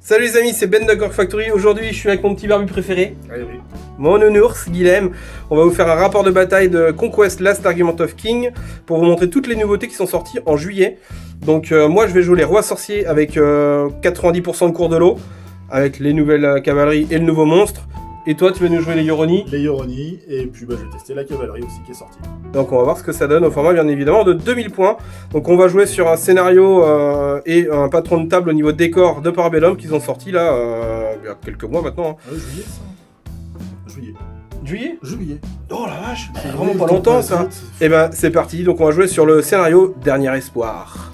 Salut les amis, c'est Ben de Gorg Factory. Aujourd'hui, je suis avec mon petit barbu préféré, Allez, oui. mon nounours, Guilhem. On va vous faire un rapport de bataille de Conquest Last Argument of King pour vous montrer toutes les nouveautés qui sont sorties en juillet. Donc moi, je vais jouer les rois sorciers avec 90% de cours de l'eau, avec les nouvelles cavaleries et le nouveau monstre. Et toi, tu vas nous jouer les Yoroni. Les Yoroni, et puis je vais tester la cavalerie aussi qui est sortie. Donc on va voir ce que ça donne au format bien évidemment de 2000 points. Donc on va jouer sur un scénario et un patron de table au niveau décor de Parabellum qu'ils ont sorti là il y a quelques mois maintenant. Ah oui, juillet ça. Juillet. Juillet. Oh la vache, c'est vraiment pas longtemps ça. Et ben c'est parti, donc on va jouer sur le scénario Dernier Espoir.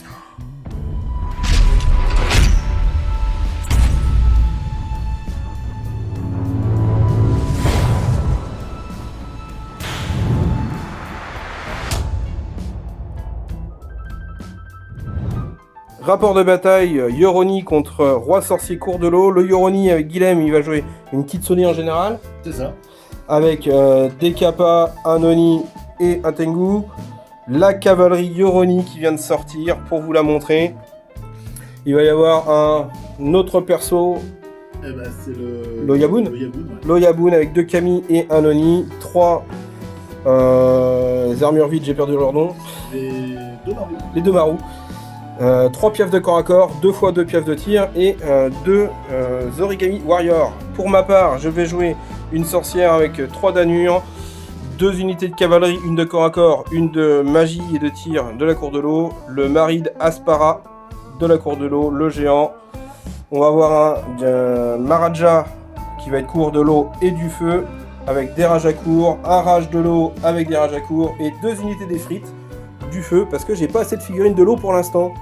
Rapport de bataille, Yoroni contre Roi Sorcier Cours de l'eau. Le Yoroni avec Guilhem, il va jouer une Kitsune en général. C'est ça. Avec des Kappa, un Oni et un Tengu. La cavalerie Yoroni qui vient de sortir pour vous la montrer. Il va y avoir un autre perso, Eh ben c'est le... Loyabun. Loyabun, ouais. Loyabun avec 2 Kami et un Oni. 3 armures vides, j'ai perdu leur nom. Les deux marous. 3 pièces de corps à corps, 2 fois 2 pièces de tir et 2 origami warrior. Pour ma part, je vais jouer une sorcière avec 3 d'annure, 2 unités de cavalerie, une de corps à corps, une de magie et de tir de la cour de l'eau, le Marid Aspara de la cour de l'eau, le géant. On va avoir un Maharaja qui va être cours de l'eau et du feu avec des rages à court, un rage de l'eau avec des rages à court et 2 unités d'effrites du feu parce que j'ai pas assez de figurines de l'eau pour l'instant.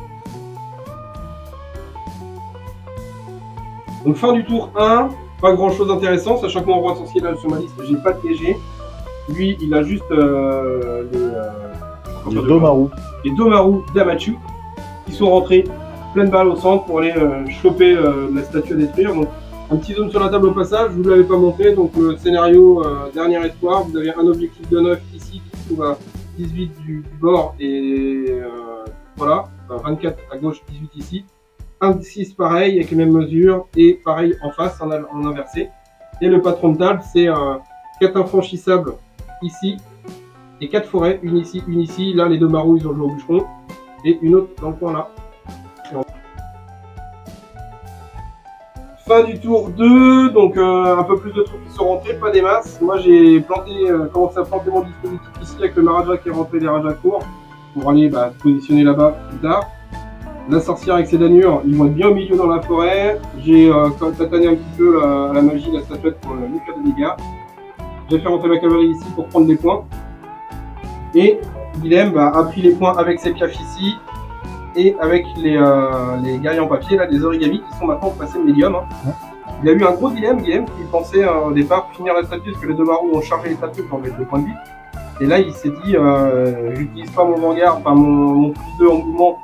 Donc fin du tour 1, pas grand chose d'intéressant, sachant que mon roi sorcier là sur ma liste, j'ai pas de TG. Lui il a juste Les deux marous. les Domaru d'Amachu qui sont rentrés pleine balle au centre pour aller choper la statue à détruire. Donc un petit zoom sur la table au passage, je vous l'avais pas montré, donc le scénario Dernier Espoir, vous avez un objectif de 9 ici qui se trouve à 18 du bord et voilà, 24 à gauche, 18 ici. 1 de 6 pareil avec les mêmes mesures et pareil en face en inversé. Et le patron de table c'est 4 infranchissables ici et 4 forêts, une ici. Là les deux marous ils ont joué au bûcheron et une autre dans le coin là. Fin du tour 2, donc un peu plus de trucs qui sont rentrés, pas des masses. Moi j'ai commencé à planter mon dispositif ici avec le Maharaja qui est rentré des rages à court pour aller positionner là-bas plus tard. La sorcière avec ses danures, ils vont être bien au milieu dans la forêt. J'ai tatané un petit peu la magie, la statuette pour lui faire des dégâts. J'ai fait rentrer ma cavalerie ici pour prendre des points. Et Guilhem a pris les points avec ses piafs ici et avec les guerriers en papier, là, les origamis qui sont maintenant passés médium. Hein. Il a eu un gros dilemme, Guilhem, qui pensait au départ finir la statue parce que les deux marous ont chargé les statues pour mettre 2 points de vie. Et là il s'est dit, j'utilise pas mon vanguard, enfin mon plus 2 en mouvement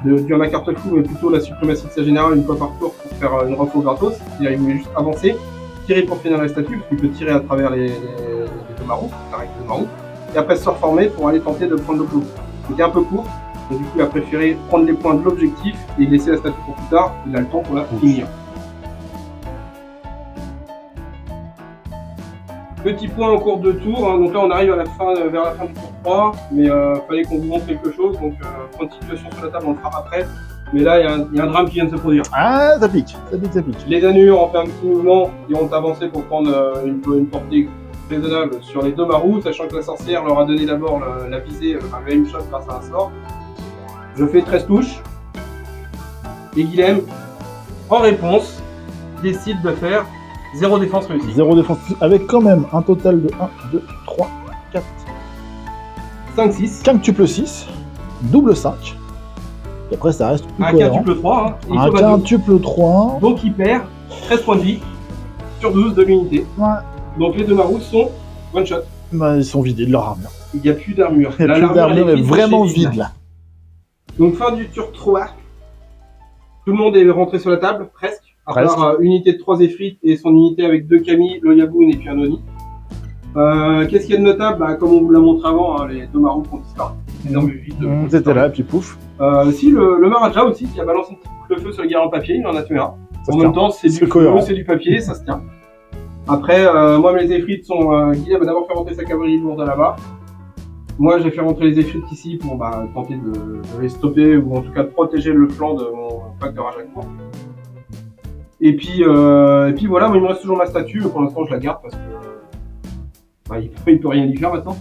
de ma carte fou, mais plutôt la suprématie de sa générale une fois par tour pour faire une refo gratos. C'est-à-dire il voulait juste avancer, tirer pour finir la statue, parce qu'il peut tirer à travers les deux marous, la règle des marous, et après se reformer pour aller tenter de prendre le clou. C'était un peu court, donc du coup il a préféré prendre les points de l'objectif et laisser la statue pour plus tard, il a le temps pour la finir. Petit point en cours de tour, hein. Donc là on arrive à la fin, vers la fin du tour 3, mais fallait qu'on vous montre quelque chose, donc point de situation sur la table on le fera après. Mais là il y a un drame qui vient de se produire. Ah, ça pique. Les Danures ont fait un petit mouvement et ont avancé pour prendre une portée raisonnable sur les deux marous, sachant que la sorcière leur a donné d'abord la visée, la même chose grâce à un sort. Je fais 13 touches, et Guilhem, en réponse, décide de faire 0 défense réussie. 0 défense, avec quand même un total de 1, 2, 3, 4, 5, 6. quintuple 6, double 5. Et après ça reste plus Un cohérent. quintuple 3. Hein. Et il Un faut battre 12. quintuple 3. Donc il perd 13 points de vie sur 12 de l'unité. Ouais. Donc les deux marous sont one shot. Bah, ils sont vidés de leur armure. Il n'y a plus d'armure. Il n'y a plus d'armure, est vraiment vide là. Donc fin du tour 3. Tout le monde est rentré sur la table, presque. À part unité de 3 effrites et son unité avec 2 Kami, Loyabun et puis un Oni. Qu'est-ce qu'il y a de notable? Comme on vous l'a montré avant, hein, les deux marous ont disparu. Les armes vides. C'était là, puis pouf. Si, le Maharaja aussi, qui a balancé une petite boule de feu sur le guerrier en papier, il en a tué un. Ça En se même tient. temps, c'est du feu, cohérent. c'est du papier, ça se tient. Après, moi, mes effrites sont... Guillaume a d'abord fait rentrer sa cavalerie lourde là-bas. Moi, j'ai fait rentrer les effrites ici pour tenter de les stopper ou en tout cas de protéger le flanc de mon pack de rage à court. Et puis voilà, moi, il me reste toujours ma statue. Pour l'instant, je la garde parce que il peut rien y faire maintenant.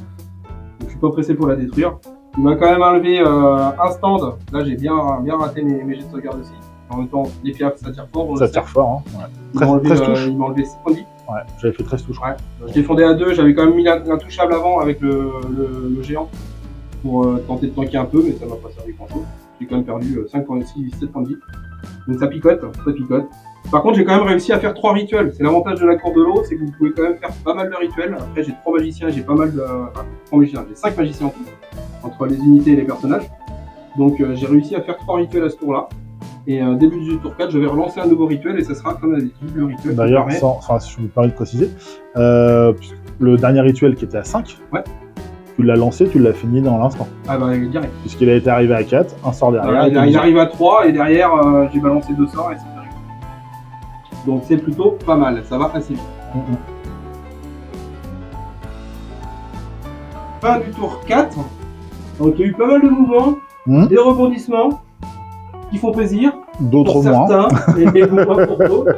Donc, je suis pas pressé pour la détruire. Il m'a quand même enlevé un stand. Là, j'ai bien raté mes jets de sauvegarde aussi. En même temps, les piafs, ça tire fort. Ça tire fort. Hein. Il m'a enlevé 13 touches. il m'a enlevé 6 points de vie. Ouais, j'avais fait 13 touches. Ouais. Je défendais à 2, j'avais quand même mis l'intouchable avant avec le géant pour tenter de tanker un peu, mais ça m'a pas servi grand chose. J'ai quand même perdu 5 points de vie, 7 points de vie. Donc ça picote, ça picote. Par contre, j'ai quand même réussi à faire 3 rituels. C'est l'avantage de la cour de l'eau, c'est que vous pouvez quand même faire pas mal de rituels. Après, j'ai 3 magiciens, j'ai pas mal de. Enfin, 3 magiciens, j'ai 5 magiciens en tout, entre les unités et les personnages. Donc j'ai réussi à faire 3 rituels à ce tour-là. Et début du tour 4, je vais relancer un nouveau rituel et ça sera comme d'habitude le rituel. D'ailleurs, si je me permets de préciser, le dernier rituel qui était à 5, ouais. Tu l'as lancé, tu l'as fini dans l'instant. Ah bah direct. Puisqu'il a été arrivé à 4, un sort derrière. Il arrive à 3 et derrière j'ai balancé 2 sorts et c'est arrivé. Donc c'est plutôt pas mal, ça va assez vite. Fin du tour 4. Donc il y a eu pas mal de mouvements, des rebondissements qui font plaisir. D'autres pour moins. certains et moins pour d'autres.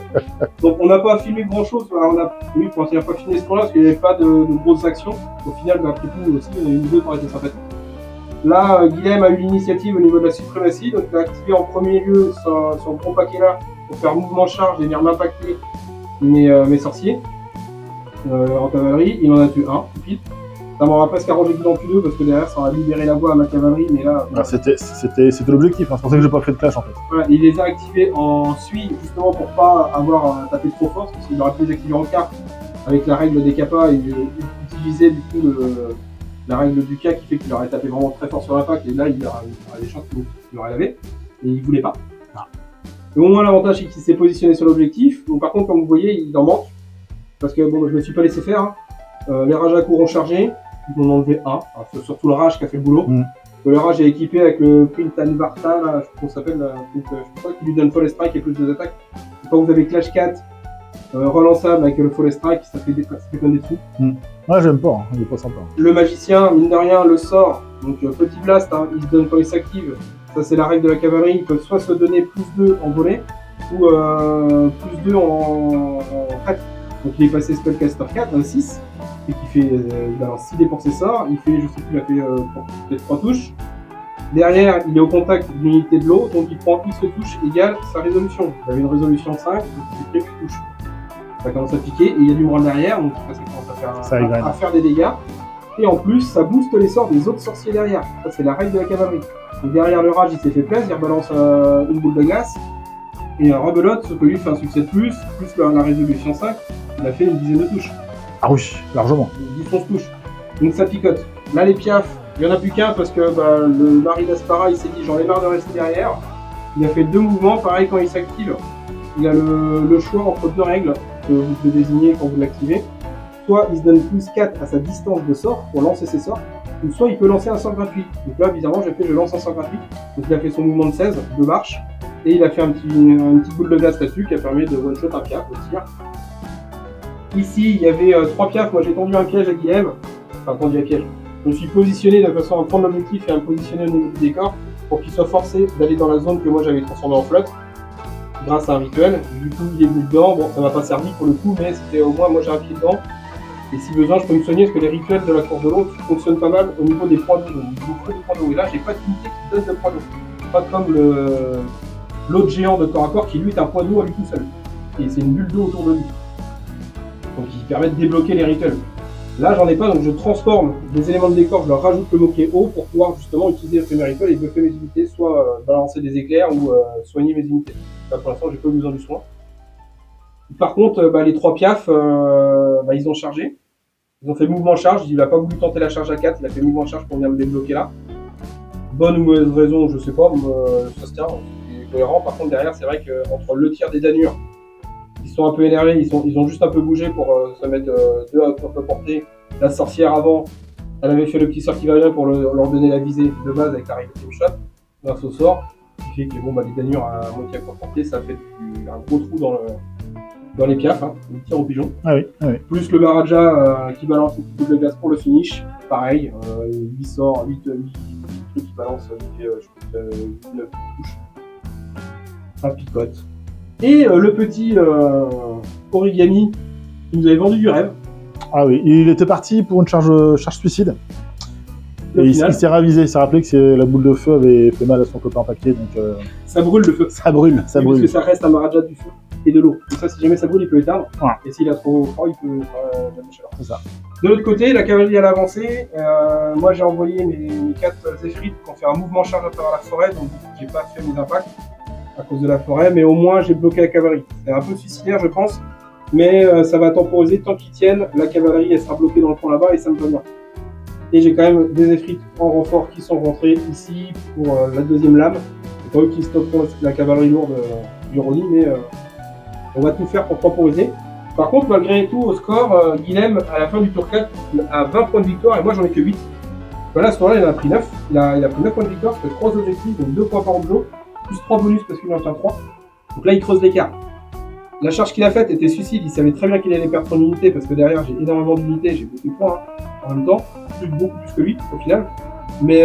Donc on n'a pas filmé grand chose. On n'a pas filmé ce tour-là parce qu'il n'y avait pas de grosses actions. Au final, après tout aussi, il y en a eu 2 qui auraient été sympathiques. Là, Guilhem a eu l'initiative au niveau de la suprématie, donc il a activé en premier lieu son gros paquet là pour faire mouvement charge et venir m'impacter mes sorciers en cavalerie. Il en a tué un, tout pile. Ça m'aura presque arrangé qu'il en tue 2 parce que derrière ça aura libéré la voie à ma cavalerie, mais là. C'était l'objectif, hein. C'est pour ça que j'ai pas fait de clash en fait. Voilà, il les a activés en suie justement pour pas avoir tapé trop fort, parce qu'il aurait pu les activer en carte avec la règle des capas et utiliser du coup la règle du cas qui fait qu'il aurait tapé vraiment très fort sur l'impact et là il aurait des chances qu'il aurait lavé et il voulait pas. Et au moins l'avantage c'est qu'il s'est positionné sur l'objectif. Donc par contre comme vous voyez il en manque parce que bon je me suis pas laissé faire. Hein. Les rages à court ont chargé, ils m'en ont enlevé un, enfin, surtout le rage qui a fait le boulot. Le rage est équipé avec le Printan Barta, là, je crois qu'on s'appelle, je crois qu'il lui donne Fall Strike et plus de attaques. Et quand vous avez Clash 4 relançable avec le Fall Strike, ça fait comme des trous. Ouais, j'aime pas, hein. Il est pas sympa. Le magicien, mine de rien, le sort, donc petit blast, hein, il se donne quand il s'active. Ça c'est la règle de la cavalerie, ils peuvent soit se donner plus 2 en volée, ou plus 2 en traite. Donc il est passé Spellcaster 4, un 6, et qui fait, il balance 6 dés pour ses sorts, il fait, je sais plus, il a fait peut-être 3 touches. Derrière, il est au contact d'une unité de l'eau, donc il prend X touches égale sa résolution. Il avait une résolution 5, donc il fait 8 touches. Ça commence à piquer, et il y a du moral derrière, donc ça commence à faire des dégâts. Et en plus, ça booste les sorts des autres sorciers derrière. Ça, c'est la règle de la cavalerie. Donc derrière le rage, il s'est fait plaisir, il rebalance une boule de glace. Et un rebelote, sauf que lui fait un succès de plus la résolution 5, il a fait une dizaine de touches. Ah oui, largement. 10-11 touches. Donc ça picote. Là, les piafs, il n'y en a plus qu'un parce que le mari d'Aspara, il s'est dit j'en ai marre de rester derrière. Il a fait 2 mouvements, pareil quand il s'active. Il a le choix entre 2 règles que vous pouvez désigner quand vous l'activez. Soit il se donne plus 4 à sa distance de sort pour lancer ses sorts, ou soit il peut lancer un sort gratuit. Donc là, bizarrement, je lance un sort gratuit. Donc il a fait son mouvement de 16, de marche, et il a fait un petit boule de glace là-dessus qui a permis de one-shot un piaf au tir. Ici, il y avait 3 piafs, moi j'ai tendu un piège à Guilhem, enfin tendu un piège. Je me suis positionné de façon à prendre l'objectif et à me positionner au niveau du décor pour qu'il soit forcé d'aller dans la zone que moi j'avais transformée en flotte grâce à un rituel. Du coup, il est venu dedans, bon ça m'a pas servi pour le coup, mais c'était au moins moi j'ai un pied dedans. Et si besoin, je peux me soigner parce que les rituels de la cour de l'eau fonctionnent pas mal au niveau des points d'eau. Donc, il vous faut des points d'eau. Et là, j'ai pas d'unité qui donne de points d'eau. Pas comme l'autre géant de corps à corps qui lui est un point d'eau à lui tout seul. Et c'est une bulle d'eau autour de lui. Donc il permet de débloquer les rituels. Là, j'en ai pas, donc je transforme des éléments de décor, je leur rajoute le mot-clé eau pour pouvoir justement utiliser le premier rituel et buffer mes unités, soit balancer des éclairs ou soigner mes unités. Là, pour l'instant, j'ai pas besoin du soin. Par contre, les 3 piafs, ils ont chargé. Ils ont fait mouvement charge, il a pas voulu tenter la charge à 4, il a fait mouvement charge pour venir me débloquer là. Bonne ou mauvaise raison, je sais pas, ça se tient, c'est cohérent. Par contre, derrière, c'est vrai qu'entre le tir des Danures, ils sont un peu énervés, ils ont juste un peu bougé pour se mettre 2 à contre portée. La sorcière avant, elle avait fait le petit sort qui va bien pour leur donner la visée de base avec la règle de shot grâce au sort. qui fait que bon, bah, les danures à moitié à portée, ça fait un gros trou dans les piafs, hein, le tir au pigeon. Ah oui, ah oui. Plus le Maharaja qui balance une petite boule de glace pour le finish, pareil, 8 sorts, 8 trucs qui balancent, il fait 9 touches. Ça picote. Et le petit origami qui nous avait vendu du rêve. Ah oui, il était parti pour une charge suicide. Et il s'est ravisé, il s'est rappelé que la boule de feu avait fait mal à son copain papier, donc... Ça brûle le feu. Ça brûle. Parce que ça reste un Maharaja du feu et de l'eau. Et ça, si jamais ça brûle, il peut éteindre. Ouais. Et s'il a trop froid, il peut faire de la chaleur. C'est ça. De l'autre côté, la cavalerie à l'avancée. Moi, j'ai envoyé mes 4 Zéphirites qui ont fait un mouvement charge à travers la forêt, donc j'ai pas fait mes impacts à cause de la forêt, mais au moins j'ai bloqué la cavalerie. C'est un peu suicidaire, je pense, mais ça va temporiser tant qu'ils tiennent. La cavalerie, elle sera bloquée dans le fond là-bas et ça me va bien. Et j'ai quand même des Zéphirites en renfort qui sont rentrés ici pour la deuxième lame. C'est pas eux qui stopperont la cavalerie lourde du Roni, mais on va tout faire pour temporiser. Par contre, malgré tout, au score, Guilhem, à la fin du tour 4, a 20 points de victoire et moi j'en ai que 8. Voilà, à ce moment-là, il en a pris 9. Il a pris 9 points de victoire, parce que 3 objectifs, donc 2 points par objet, plus 3 bonus parce qu'il en tient 3. Donc là, il creuse l'écart. La charge qu'il a faite était suicide, il savait très bien qu'il allait perdre son unité, parce que derrière, j'ai énormément d'unités, j'ai beaucoup de points en même temps, beaucoup plus que lui au final. Mais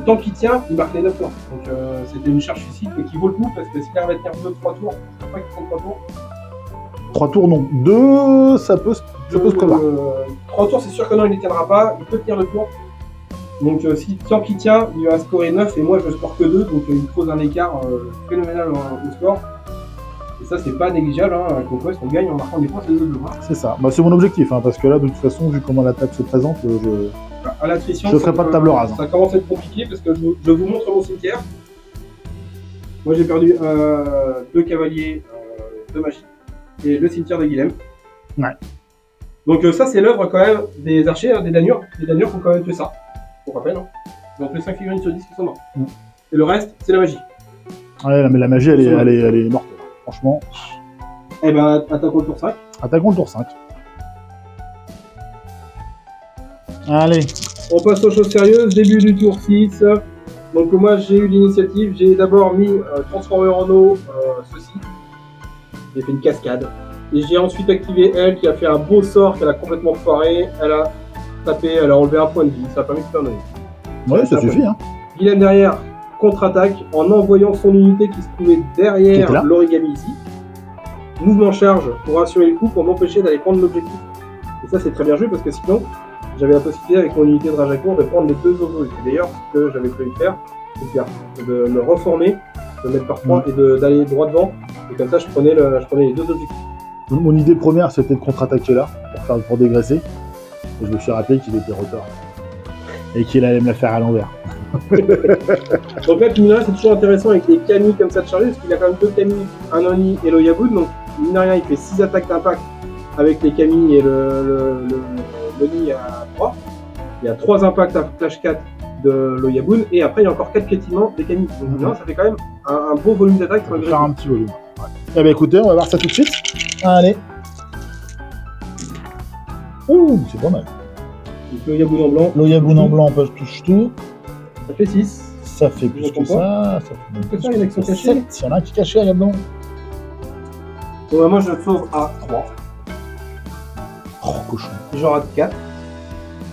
tant qu'il tient, il marque les 9 points. Donc c'était une charge suicide qui vaut le coup, parce que s'il arrive à tenir 2-3 tours, je ne sais pas qu'il prend 3 tours. 3 tours, non. 2, ça peut se prévoir. 3 tours, c'est sûr que non, il ne tiendra pas. Il peut tenir le tour. Donc, tant qu'il tient, il va scorer 9 et moi je score que 2. Donc, il pose un écart phénoménal au score. Et ça, c'est pas négligeable. Hein. Avec Conquest, on gagne en marquant des points sur les autres joueurs. C'est ça. Bah, c'est mon objectif. Hein, parce que là, de toute façon, vu comment l'attaque se présente, À l'attrition, je ne ferai pas de table rase. Ça commence à être compliqué parce que je vous montre mon cimetière. Moi, j'ai perdu 2 cavaliers de magie. Et le cimetière de Guilhem. Ouais. Donc ça c'est l'œuvre quand même des archers, hein, des danures. Les danures font quand même tuer ça. Pour rappel, hein. Ils ont tué 5 figurines sur 10 qui sont morts. Et le reste, c'est la magie. Ouais, mais la magie, elle est morte. Franchement. Eh ben, attaquons le tour 5. Attaquons le tour 5. Allez. On passe aux choses sérieuses. Début du tour 6. Donc moi j'ai eu l'initiative. J'ai d'abord mis transformeur en eau, ceci. J'ai fait une cascade. Et j'ai ensuite activé elle qui a fait un beau sort qu'elle a complètement foiré. Elle a tapé, elle a enlevé un point de vie. Ça a permis de faire donner. Ouais, ça suffit. Hein. Guilhem derrière contre-attaque en envoyant son unité qui se trouvait derrière l'origami ici. Mouvement charge pour assurer le coup pour m'empêcher d'aller prendre l'objectif. Et ça c'est très bien joué parce que sinon j'avais la possibilité avec mon unité de Rajacourt de prendre les 2 oiseaux. Et d'ailleurs ce que j'avais prévu de faire, c'est de me reformer, de mettre par 3 et d'aller droit devant. Et comme ça, je prenais les 2 objectifs. Mon idée première, c'était de contre-attaquer là, pour dégraisser. Et je me suis rappelé qu'il était retard. Et qu'il allait me la faire à l'envers. Donc là, mine de rien, c'est toujours intéressant avec les Kami comme ça de charger, parce qu'il y a quand même 2 Kami, un Oni et l'Oyabun. Donc, mine de rien, il fait 6 attaques d'impact avec les Kami et l'Oni à 3. Il y a 3 impacts à flash 4 de l'Oyabun, et après, il y a encore 4 piétinements des Kami. Donc, ça fait quand même un beau volume d'attaque. On va faire un petit volume. Ouais. Eh bien, écoutez, on va voir ça tout de suite. Allez. Ouh, c'est pas mal. Donc, l'Oyabun en blanc. L'Oyabun en blanc, on touche tout. Ça fait 6. Ça fait plus que ça. Ça fait plus que ça, il y en a qui sont cachés. Il y en a un qui est caché là-dedans. Donc, moi, je sauve à 3. Oh, cochon. Et j'en rate 4.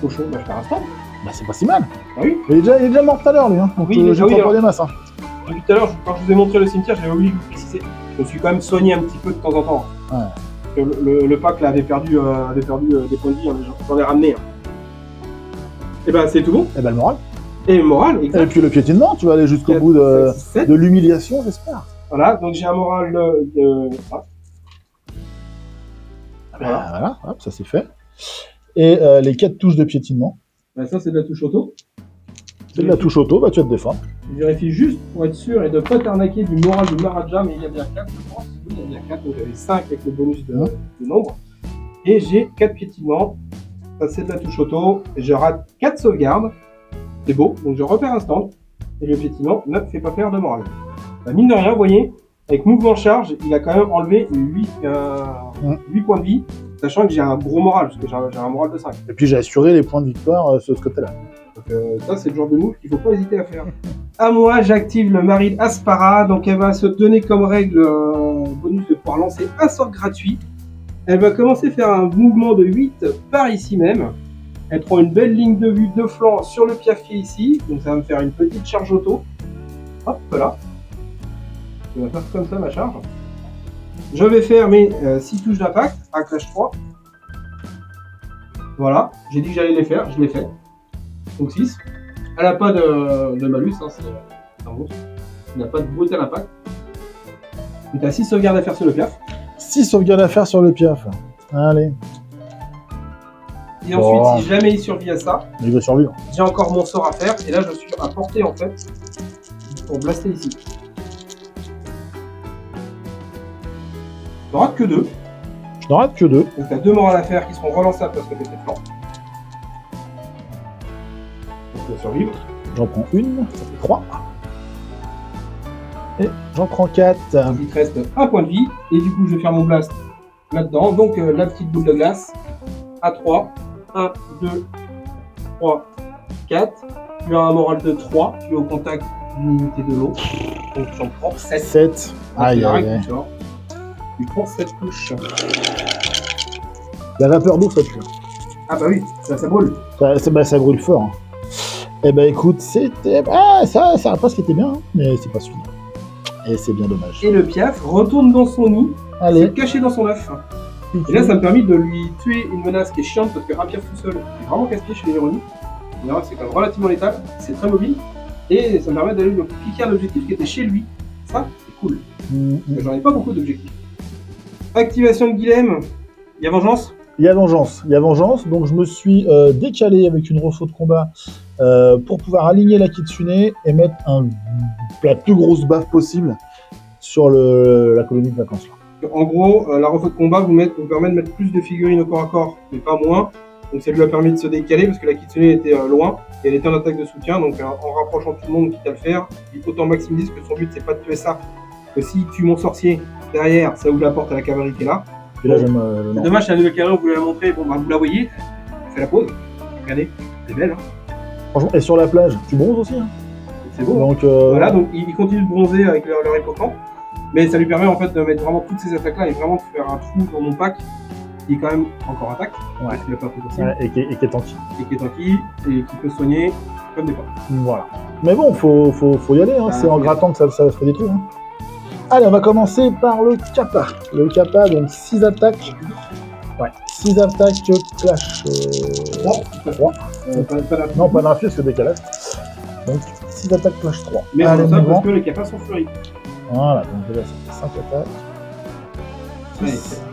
Cochon, bah, je perds un stand. Bah, c'est pas si mal. Ah oui. Il est déjà mort tout à l'heure, lui. Hein. Donc, oui, j'ai pas des masses. Hein. Depuis tout à l'heure, quand je vous ai montré le cimetière, j'avais oublié de vous préciser. Je me suis quand même soigné un petit peu de temps en temps. Ouais. Le pack là avait perdu des points de vie, hein, j'en ai ramené. Hein. Et ben c'est tout bon. Et ben le moral. Et le moral, exact. Et puis le piétinement, tu vas aller jusqu'au bout de l'humiliation, j'espère. Voilà, donc j'ai un moral de. Voilà, hop, ça c'est fait. Et les 4 touches de piétinement. Ben, ça c'est de la touche auto. C'est de la touche auto, bah tu vas te défendre. Je vérifie juste pour être sûr et de ne pas t'arnaquer du moral du Maharaja, mais il y a bien 4, je pense. Oui, il y a bien 4, donc j'avais 5 avec le bonus de nombre. Et j'ai 4 piétinements. Ça c'est de la touche auto. Je rate 4 sauvegardes. C'est beau, donc je repère un stand. Et le piétinement ne fait pas perdre de moral. Bah, mine de rien, vous voyez, avec mouvement charge, il a quand même enlevé 8 points de vie, sachant que j'ai un gros moral, parce que j'ai un moral de 5. Et puis j'ai assuré les points de victoire sur ce côté-là. Donc, ça, c'est le genre de move qu'il ne faut pas hésiter à faire. À moi, j'active le Marine Aspara. Donc, elle va se donner comme règle bonus de pouvoir lancer un sort gratuit. Elle va commencer à faire un mouvement de 8 par ici même. Elle prend une belle ligne de vue de flanc sur le pied ici. Donc, ça va me faire une petite charge auto. Hop, voilà. Je vais faire comme ça ma charge. Je vais faire mes 6 touches d'impact à Clash 3. Voilà, j'ai dit que j'allais les faire, je les fais. Donc 6. Elle n'a pas de malus, hein, c'est un monstre. Elle n'a pas de brutal impact. Donc tu as 6 sauvegardes à faire sur le piaf. 6 sauvegardes à faire sur le piaf. Allez. Et ensuite, si jamais il survit à ça, il va survivre. J'ai encore mon sort à faire. Et là, je suis à portée en fait pour blaster ici. Je n'en rate que 2. Je n'en rate que 2. Donc tu as 2 morales à faire qui seront relançables parce que tu es flanc. Donc tu vas survivre. J'en prends une, ça fait 3. Et j'en prends 4. Il te reste un point de vie. Et du coup, je vais faire mon blast là-dedans. Donc la petite boule de glace à 3. 1, 2, 3, 4. Tu as un moral de 3. Tu es au contact d'une unité de l'eau. Donc tu en prends 7. 7. Aïe, aïe, aïe. Tu prends 7 touches. La vapeur d'eau, ça tue. Ah bah oui, ça brûle. Ça brûle fort. Hein. Eh ben écoute, c'était... ça va pas ce qui était bien, hein, mais c'est pas suffisant. Et c'est bien dommage. Et le piaf retourne dans son nid, allez, caché dans son œuf. Et là, ça me permet de lui tuer une menace qui est chiante parce qu'un piaf tout seul, c'est vraiment casse-pied chez les ironies. C'est quand même relativement létal, c'est très mobile. Et ça me permet d'aller lui piquer un objectif qui était chez lui. Ça, c'est cool. J'en ai pas beaucoup d'objectifs. Activation de Guilhem, il y a vengeance. Il y a vengeance, donc je me suis décalé avec une refo de combat pour pouvoir aligner la Kitsune et mettre la plus grosse baffe possible sur la colonie de vacances. Là. En gros, la refo de combat vous permet de mettre plus de figurines au corps à corps, mais pas moins. Donc ça lui a permis de se décaler parce que la Kitsune était loin et elle était en attaque de soutien. Donc en rapprochant tout le monde, quitte à le faire, il autant maximiser que son but c'est pas de tuer ça. Que s'il tue mon sorcier derrière, ça ouvre la porte à la cavalerie qui est là. Et là, j'aime c'est dommage, c'est la nouvelle carré, on voulait la montrer. Bon, bah, vous la voyez, on fait la pause. Regardez, c'est belle. Hein. Franchement, et sur la plage, tu bronzes aussi. Hein. C'est beau. Donc, voilà, donc il continue de bronzer avec leur hippocampe. Mais ça lui permet en fait de mettre vraiment toutes ces attaques-là et vraiment de faire un trou dans mon pack qui est quand même encore intact. Ouais. Parce qu'il a pas fait possible. Ouais, et qui est tanky. Et qui est tanky et qui peut soigner comme des fois. Voilà. Mais bon, faut y aller. Hein. C'est en grattant que ça se fait des trous. Hein. Allez, on va commencer par le Kappa. Le Kappa, donc 6 attaques. Ouais, 6 attaques clash. 3. Non, pas d'infus, c'est décalage. Donc 6 attaques clash 3. Mais allez, ça parce que les Kappas sont fleuris. Voilà, donc déjà, c'est 5 attaques. Allez,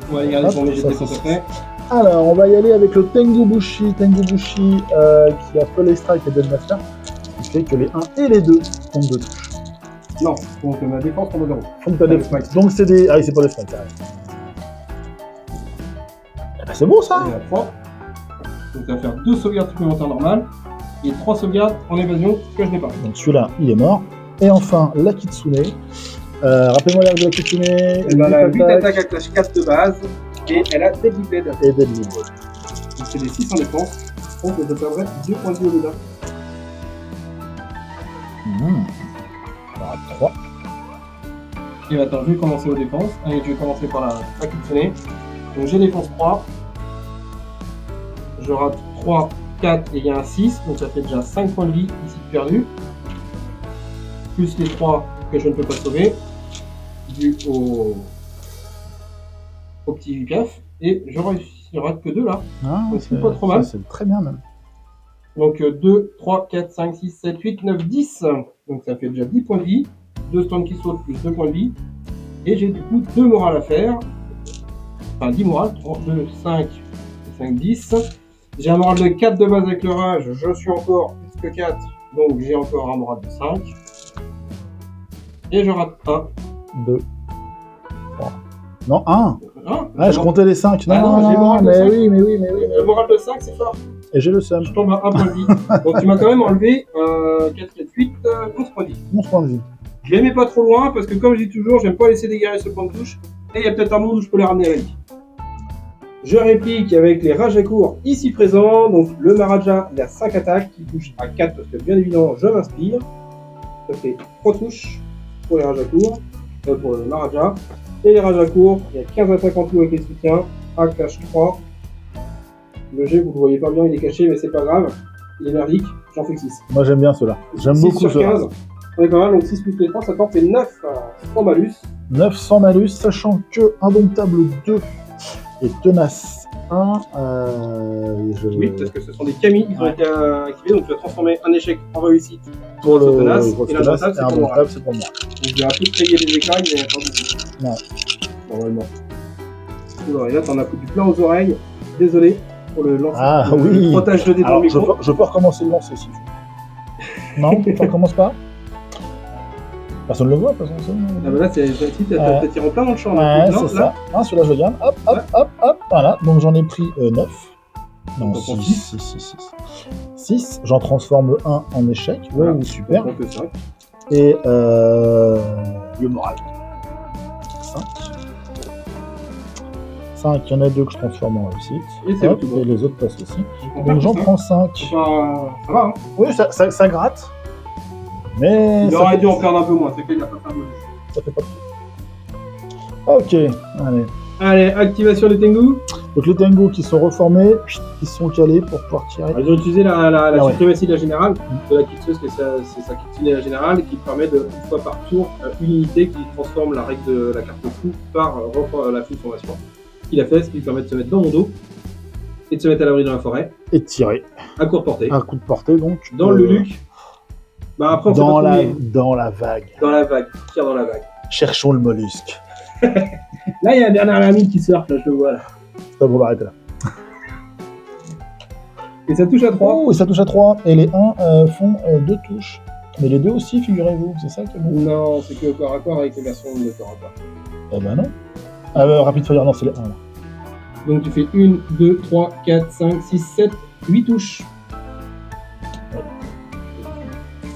on va regarder son léger défense après. Alors, on va y aller avec le Tengubushi. Tengubushi qui a Foley Strike et Deadmaster. Ce qui fait que les 1 et les 2 comptent 2 touches. Non, donc ma défense tombe à 0. Donc c'est des... Ah oui, c'est pas des strikes, ça reste. Eh ben, c'est bon ça. Et à 3. Donc ça va faire 2 sauvegardes supplémentaires normales et 3 sauvegardes en évasion que je n'ai pas. Donc celui-là, il est mort. Et enfin, la Kitsune. Rappelez-moi l'heure de la Kitsune. Elle a 8 attaques à clash 4 de base et elle a Deadly Blade. Et Deadly Blade. Donc c'est des 6 en défense. Donc ça perdrait 2 points de vie au delà. 3. Et attends, je vais commencer aux défenses. Allez, je vais commencer par la Kitsune. Donc j'ai défense 3. Je rate 3, 4 et il y a un 6. Donc ça fait déjà 5 points de vie ici perdu. Plus les 3 que je ne peux pas sauver. Dû au petit piaf. Et je rate que 2 là. Ah, donc c'est pas trop mal. C'est très bien même. Donc 2, 3, 4, 5, 6, 7, 8, 9, 10. Donc ça fait déjà 10 points de vie. 2 storms qui sautent plus 2 points de vie. Et j'ai du coup 2 morales à faire. Enfin 10 morales. 3, 2, 5, 5, 10. J'ai un moral de 4 de base avec le rage. Je suis encore plus que 4. Donc j'ai encore un moral de 5. Et je rate 1. 2. 3. Non, 1. Ah, je comptais les 5. Non, j'ai le moral de 5. mais oui. Le moral de 5, c'est fort. Et j'ai le seum. Je tombe à 1 point de vie. Donc tu m'as quand même enlevé 4, 4, 8, 11 points de vie. 11 points de vie. Je les mets pas trop loin parce que comme je dis toujours, j'aime pas laisser des guerriers sur le point de touche. Et il y a peut-être un monde où je peux les ramener à la vie. Je réplique avec les Rajakour ici présents. Donc le Maharaja, il a 5 attaques qui touchent à 4 parce que bien évidemment je m'inspire. Ça fait 3 touches pour les Rajakour, pour le Maharaja. Et les Rajakour, il y a 15 attaques en tout avec les soutiens. A clash 3. Le jet, vous le voyez pas bien, il est caché, mais c'est pas grave. Il est merdique, j'en fais 6. Moi j'aime bien cela. J'aime 6 beaucoup sur cela. 15. On est pas mal, donc 6 plus les 3, ça fait 9 sans malus. 900 malus, sachant que Indomptable 2 et Tenace 1. Oui, parce que ce sont des camis qui ont été activés, donc tu vas transformer un échec en réussite pour le Tenace, gros et l'Indomptable, c'est pour moi. Indomptable, c'est pour moi. Donc je vais un peu payer les écailles, mais pas beaucoup. Non. Normalement. Oula, et là t'en as foutu plein aux oreilles. Désolé pour le lancer. Ah le oui. frottage de dé dans le micro. Je peux recommencer le lancer si tu veux. Non, tu recommences pas. Personne ne le voit, de toute façon. Ah bah là, t'as tiré en plein dans le champ. Ouais, Non, c'est là. ça. Celui-là, je le garde. Hop, hop, hop, hop. Voilà. Donc j'en ai pris 9. Non, Donc, 6. 6. J'en transforme un en échec. Voilà. Wow, super. Donc, on fait 5. Et le moral. 5. 5, il y en a 2 que je transforme en réussite. Et c'est Hop, tout bon. et les autres passent aussi. On Donc j'en ça. prends 5. Ça va, hein. Oui, ça gratte. Mais Il ça aurait fait, dû en perdre un peu moins, c'est qu'il a pas fait un bonus. ça fait pas de Ok, allez. Allez, activation des Tengu. Donc les Tengu qui sont reformés, qui sont calés pour pouvoir tirer. Ils ont utilisé la ouais. suprématie de la générale, de la kitseuse, c'est sa kitsune de la générale, qui permet de, une fois par tour, une unité qui transforme la règle de la carte fou par la full formation. Ce qu'il a fait, ce qui lui permet de se mettre dans mon dos et de se mettre à l'abri dans la forêt, Et de tirer. à courte portée. Un coup de portée donc. Dans le Luc. Bah après, on dans sait pas la, trop, mais dans la vague. dans la vague, tire dans la vague. Cherchons le mollusque. Là, il y a un dernier Lamine qui surfe, là, je le vois là. Ça vaut l'arrêter là. Et ça touche à 3. Oh, et ça touche à 3. Et les 1 font 2 touches. Mais les 2 aussi, figurez-vous. C'est ça qui est bon. Non, c'est que au corps à corps avec les versions de corps à corps. Ah bah non. Rapid Fire, non, c'est les 1 là. Donc tu fais 1, 2, 3, 4, 5, 6, 7, 8 touches.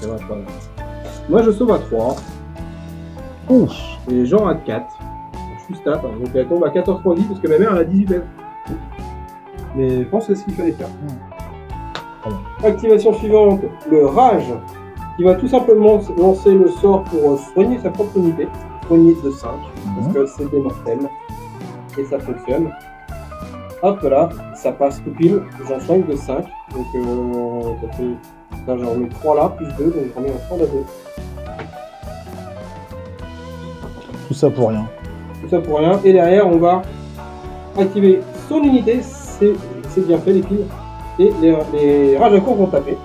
Ça va pas là. Moi je sauve à 3. Ouf. Et les gens à 4. Je suis stat, hein. Donc elle tombe à 14 points de vie parce que ma mère elle a 18 bêtes. Mais je pense que c'est ce qu'il fallait faire. Activation suivante, le rage, qui va tout simplement lancer le sort pour soigner sa propre unité. Soigner de 5, parce que c'est des mortels. Et ça fonctionne. Hop là, ça passe tout pile, j'en soigne de 5. Donc ça fait. Là j'en mets 3 là, plus 2, donc j'en mets un 3 à 2. Tout ça pour rien. Tout ça pour rien. Et derrière on va activer son unité, c'est bien fait les piles. Et les rages à court vont taper.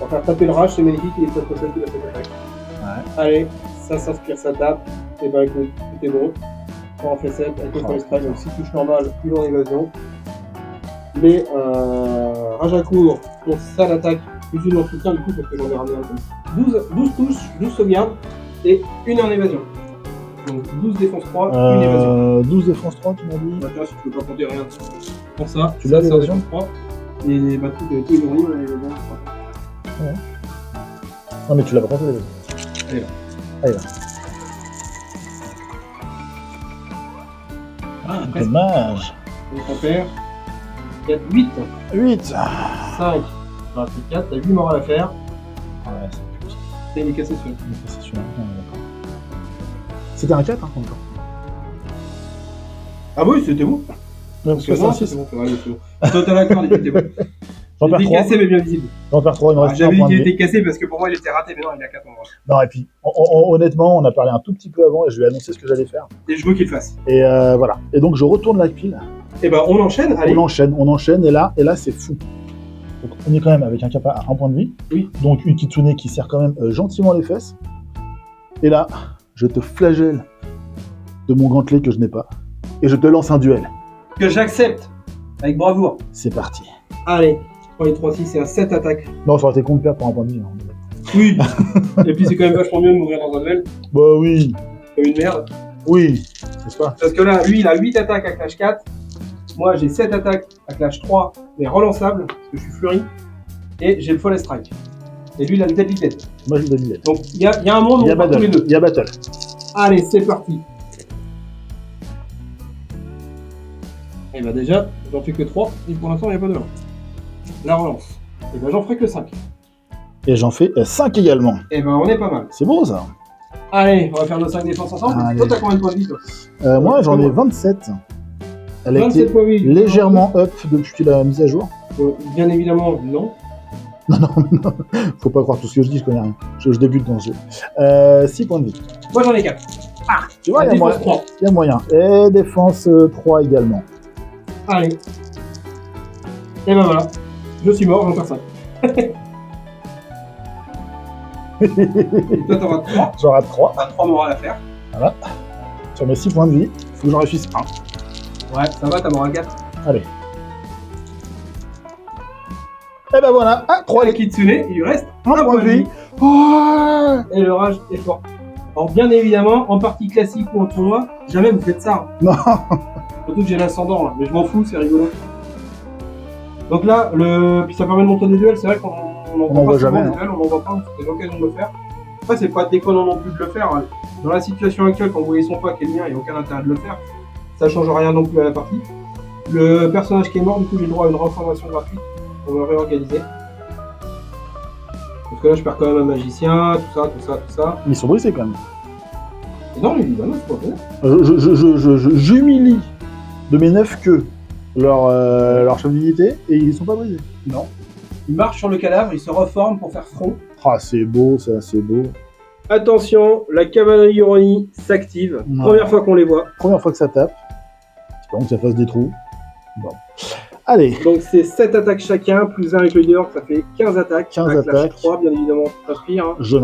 On va faire taper le rage, c'est magnifique, il est peut-être celle qui va faire l'attaque. Ouais. Allez, ça s'inspire, ça tape. Et ben écoute, tout est bon. On en fait 7 avec le premier strike, donc 6 touches normales, plus en évasion. Les rages à court ont ça l'attaque, plus une en soutien du coup parce que j'en ai ramené un peu. 12 touches, 12 sauvegardes et une en évasion. Donc 12 défense 3, une évasion. 12 défense 3, tu m'as dit. Bah, si tu peux pas compter rien pour ça, Tu l'as ça l'évasion défense 3. Et bah tous les ennemis, on a l'évasion 3. Ouais. Non mais tu l'as pas compté l'évasion. Allez là. Allez là. Ah, Dommage. donc on perd 4, 8, 8. 5, ah, c'est 4, t'as 8 morts à la faire. Ouais, c'est plus. Et il est cassé sur C'est sûr. D'accord. C'était un 4 hein, encore. Ah oui, c'était bon. Non, parce que ça, c'est bon, allez, c'est bon. Toi, t'as l'accord, il était bon. J'en Il perds était 3. cassé, mais bien visible. J'en perds 3, il me reste un J'avais dit point de qu'il vie. était cassé parce que pour moi, il était raté, mais non, il est à 4 endroits. Non, et puis, honnêtement, on a parlé un tout petit peu avant et je lui ai annoncé ce que j'allais faire. Et je veux qu'il le fasse. Et voilà. Et donc, je retourne la pile. Et ben, on enchaîne, allez. On enchaîne, et là c'est fou. Donc, on est quand même avec un kappa à 1 point de vie. Oui. Donc, une kitsune qui serre quand même gentiment les fesses. Et là, je te flagelle de mon gantelet que je n'ai pas. Et je te lance un duel. Que j'accepte, avec bravoure. C'est parti. Allez, 3 et 3, 6, c'est un 7 attaques. Non, ça aurait été con de perdre pour 1 point de vie. Hein. Oui. Et puis, c'est quand même vachement mieux de mourir dans un duel, Bah oui, comme une merde. oui, c'est pas. Parce que là, lui, il a 8 attaques à clash 4. Moi, j'ai 7 attaques à clash 3, mais relançables, parce que je suis fleury. Et j'ai le full strike. Et lui, il a le deadly dead. Moi, je le donne. Donc, il y a un monde où Il y a on part tous battle. les deux. Il y a battle. Allez, c'est parti. Et bah déjà, j'en fais que 3, et pour l'instant, il n'y a pas de 1. La relance. Et bah j'en ferai que 5. Et j'en fais 5 également. Et ben on est pas mal. C'est beau ça. Allez, on va faire nos 5 défenses ensemble. Allez. Toi, t'as combien de points de vie, toi? Moi, j'en ai 27. Elle a 27 été points de vie. légèrement up depuis la mise à jour. Bien évidemment, non. Non, faut pas croire tout ce que je dis, je connais rien. Je débute dans ce jeu. 6 points de vie. Moi, j'en ai 4. Tu vois, il y a moyen. 3. Il y a moyen. Et défense 3 également. Allez. Et ben voilà. Je suis mort, j'en perds 5. Et toi, t'auras 3. J'en rate 3. T'as 3 morales à faire. Voilà. Sur mes 6 points de vie, il faut que j'en réussisse 1. Ouais, ça va, t'as moral 4. Allez. Et ben voilà, 3 Et Kitsune, il lui reste un point de vie. Oh, Et le rage est fort. Alors, bien évidemment, en partie classique ou en tournoi, jamais vous faites ça. non. Surtout que j'ai l'ascendant là, mais je m'en fous, c'est rigolo. Donc là, puis ça permet de monter des duels, c'est vrai qu'on n'en voit pas jamais, souvent des duels, on n'en voit pas, c'est l'occasion de le faire. Après, c'est pas déconnant non plus de le faire. Hein. Dans la situation actuelle, quand vous voyez son pack et le mien, il n'y a aucun intérêt de le faire. Ça change rien non plus à la partie. Le personnage qui est mort, du coup, j'ai le droit à une reformation gratuite pour me réorganiser. Parce que là, je perds quand même un magicien, tout ça. Ils sont brisés quand même. Et non, lui, bah non, c'est pas vrai. J'humilie de mes 9 queues leur chef d'unité et ils sont pas brisés. Non. Il marche sur le cadavre, il se reforme pour faire front. Ah, c'est beau, ça, c'est beau. Attention, la cavalerie Uroni s'active. Ouais. Première fois qu'on les voit. Première fois que ça tape. Espérons que ça fasse des trous. Bon. Allez, Donc c'est 7 attaques chacun, plus 1 avec le leader, ça fait 15 attaques. 15 Avec la attaques. 3, bien évidemment, tu t'inspires. Hein. je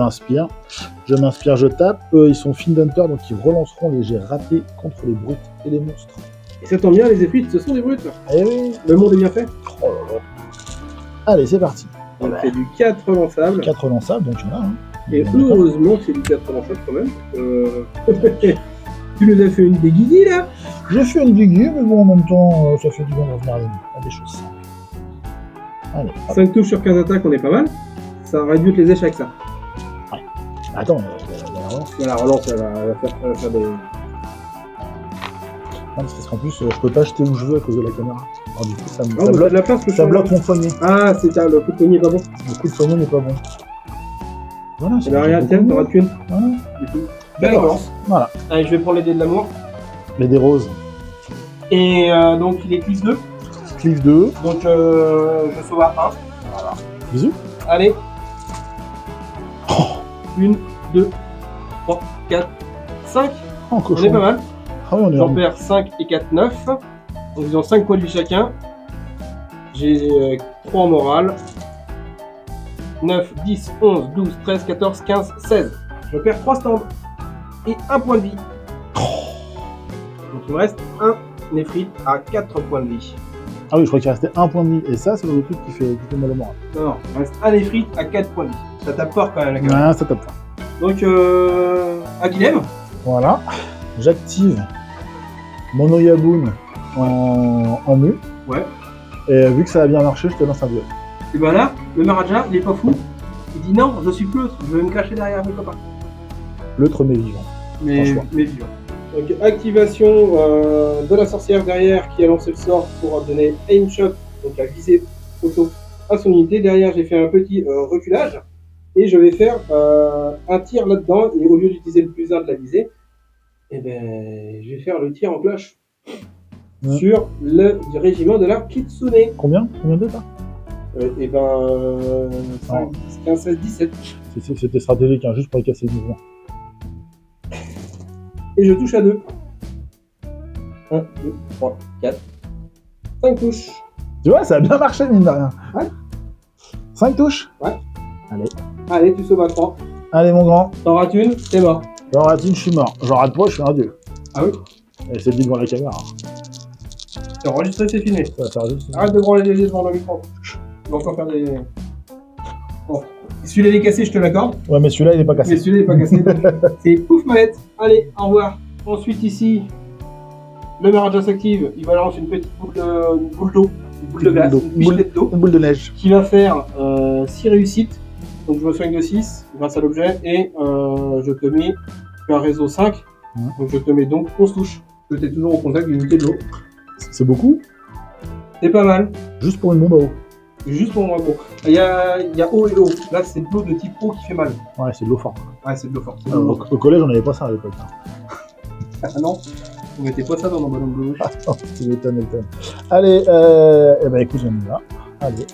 m'inspire, je tape. Ils sont Fiendhunter, donc ils relanceront les jets ratés contre les brutes et les monstres. Et ça tombe bien, les effrites, ce sont des brutes. Eh oui. Le monde est bien fait. Oh là là. Allez, c'est parti. Donc c'est du 4 relançable. 4 relançables, donc il y en a. Hein. Et heureusement que c'est du 4 relançable quand même. Tu nous as fait une déguisée là. J'ai fait une guigui, mais bon, en même temps, ça fait du bien de revenir à des choses simples. Allez, hop. 5 touches sur 15 attaques, on est pas mal. Ça réduit les échecs ça. Attends, la relance. La relance, elle va faire des... Non, parce qu'en plus, je peux pas acheter où je veux à cause de la caméra. Alors du coup, ça Ah, bah, bloque, de la place, ça bloque mon poignet. Ah, c'est ça, le coup de poignet est pas bon. Le coup de poignet n'est pas bon. Voilà, Eh ben regarde, tiens, t'auras tué une. Voilà. Du coup. Belle relance. Voilà. Allez, je vais prendre les dés de l'amour. Les dés roses. Et donc il est cliff 2. Cliff 2. Donc je sauve à 1. Voilà. Bisous. Allez. Oh. 1, 2, 3, 4, 5. Oh, On cochon. est pas mal. Ah oui, on est J'en en... perds 5 et 4, 9. Donc ils ont 5 points de vie chacun. J'ai 3 en morale. 9, 10, 11, 12, 13, 14, 15, 16. Je perds 3 stands. Et 1 point de vie. Donc il me reste 1 néphrite à 4 points de vie. Ah oui, je crois qu'il restait un point de vie. Et ça, c'est le truc qui fait mal au moral. Non, il me reste 1 néphrite à 4 points de vie. Ça tape fort quand même la caméra. Ouais, ça tape pas. Donc Aguilhem. Voilà. J'active mon Oyabun en mu. Ouais. Et vu que ça a bien marché, je te lance un duel. Et ben là, le Maharaja, il est pas fou. Il dit non, je suis pleutre, je vais me cacher derrière mes copains. L'autre mais vivant. Mais Franchement. vivant. Donc activation de la sorcière derrière qui a lancé le sort pour donner aim shot, donc à viser auto à son unité. Derrière, j'ai fait un petit reculage et je vais faire un tir là-dedans. Et au lieu d'utiliser le plus 1 de la visée, eh ben, je vais faire le tir en cloche sur le régiment de la Kitsune. Combien de ça? Et ben 5, 15, 16, 17. C'était stratégique, hein, juste pour les casser le mouvement. Et je touche à 2. 1, 2, 3, 4, 5 touches. Tu vois, ça a bien marché, mine de rien. Ouais. 5 touches? Ouais. Allez. Allez, tu sauves à 3. Allez, mon grand. T'en rates une, t'es mort. J'en rate une, je suis mort. J'en rate pas, je suis un dieu. Ah oui. Et c'est dit devant la caméra. C'est enregistré, c'est filmé. Ça va faire juste. Arrête de branler les yeux devant le micro. On va encore faire des... Bon. Celui-là il est cassé, je te l'accorde. Ouais, mais celui-là, il est pas Mais cassé. celui-là il est pas cassé. Donc c'est pouf mallette. Allez, au revoir. Ensuite ici, le Maharaja s'active. Il balance une petite boule d'eau. Une boule de glace, une pichelet d'eau. Une boule de neige. Qui va faire 6 réussites. Donc je me soigne de 6 grâce à l'objet. Et je te mets... Tu as un réseau 5. Donc je te mets donc 11 touches. Tu es toujours au contact d'une unité de l'eau. C'est beaucoup, C'est pas mal. juste pour une bombe à eau. Juste pour moi. Bon. Il y a eau et eau. Là, c'est de l'eau de type eau qui fait mal. Ouais, c'est de l'eau forte. Ouais, c'est de l'eau forte. C'est de l'eau forte. Au collège, on avait pas ça à l'époque. Ah non, on mettait pas ça dans nos ballons de rouge. Attends, tu m'étonnes. Allez, eh ben écoute, on y va. Allez,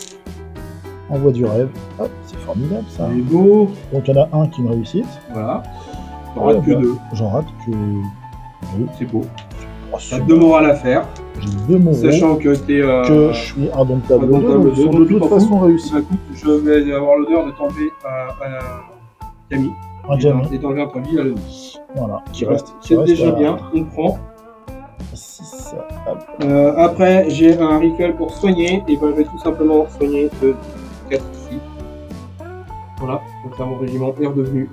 envoie du rêve. Hop, c'est formidable ça. C'est beau. Donc il y en a un qui me réussit. Voilà. J'en rate que deux. J'en rate que deux. C'est beau. Oh, T'as deux morales à faire. J'ai deux moraux. Sachant que t'es. Que je suis indomptable. Indomptable Ils sont deux, de tu toute t'en façon fous. réussis. Bah, écoute, je vais avoir l'honneur de t'enlever un Camille. Un Jamie. Et d'enlever un Pavi à le nez. Voilà, qui Voilà, reste. c'est déjà bien, on prend. 6. Après, j'ai un rituel pour soigner, et ben, je vais tout simplement soigner de 4 ici. Voilà, donc ça, mon régiment est redevenu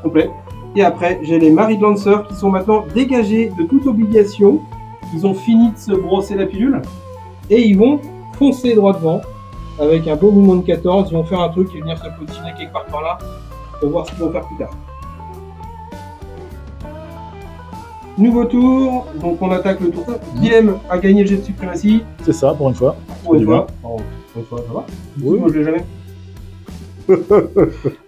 complet. Et après, j'ai les Marie Lancer qui sont maintenant dégagés de toute obligation. Ils ont fini de se brosser la pilule, et ils vont foncer droit devant, avec un beau mouvement de 14. Ils vont faire un truc et venir se positionner quelque part par là, pour voir ce qu'ils vont faire plus tard. Nouveau tour, donc on attaque le tour. Guillaume a gagné le jet de suprématie. C'est ça, pour une fois. Pour une C'est fois. Pour une fois, ça va. Oui. Moi je l'ai jamais.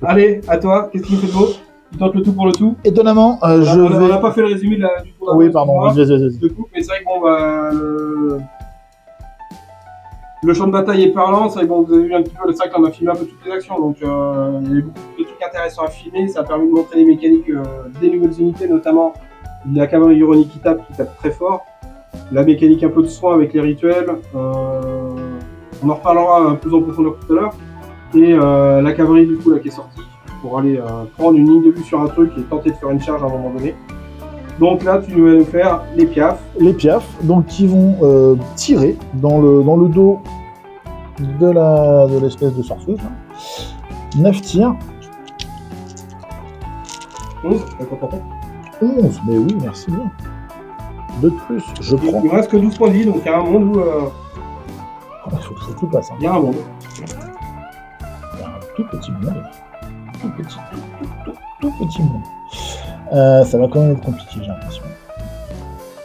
Allez, à toi, qu'est-ce qu'il fait de beau? Tu tentes le tout pour le tout. Étonnamment, On n'a pas fait le résumé du tour d'avant. Oui, pardon, vas-y. De coup, mais c'est vrai que bon, bah, le champ de bataille est parlant. C'est vrai que bon, vous avez vu un petit peu, c'est vrai qu'on a filmé un peu toutes les actions, donc il y a eu beaucoup de trucs intéressants à filmer. Ça a permis de montrer les mécaniques des nouvelles unités, notamment la cavalerie ironique qui tape très fort. La mécanique un peu de soin avec les rituels. On en reparlera plus en profondeur tout à l'heure. Et la cavalerie du coup là qui est sortie pour aller prendre une ligne de vue sur un truc et tenter de faire une charge à un moment donné. Donc là, tu vas nous faire les piafs. Les piafs, donc qui vont tirer dans le dos de l'espèce de sorceuse. 9 tirs. 11, d'accord, parfait. 11, mais oui, merci bien. 2 de plus, je prends. Il me reste que 12 points de vie, donc il y a un monde où. Il faut que tout passe. Hein. Il y a un monde. Il y a un tout petit monde. Tout petit monde. Ça va quand même être compliqué, j'ai l'impression.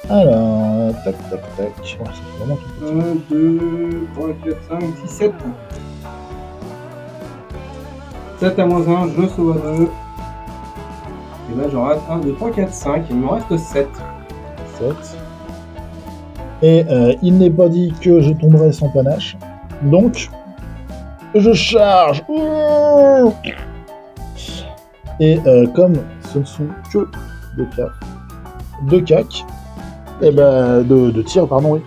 Alors, tac. Ouais, c'est vraiment tout petit. 1, 2, 3, 4, 5, 6, 7. 7 à moins 1, je sauve à 2. Et là, j'en rate 1, 2, 3, 4, 5. Il me reste 7. 7. Et il n'est pas dit que je tomberai sans panache. Donc, je charge. Et comme ce ne sont que des piafs, de cac, et ben de tir, pardon, oui.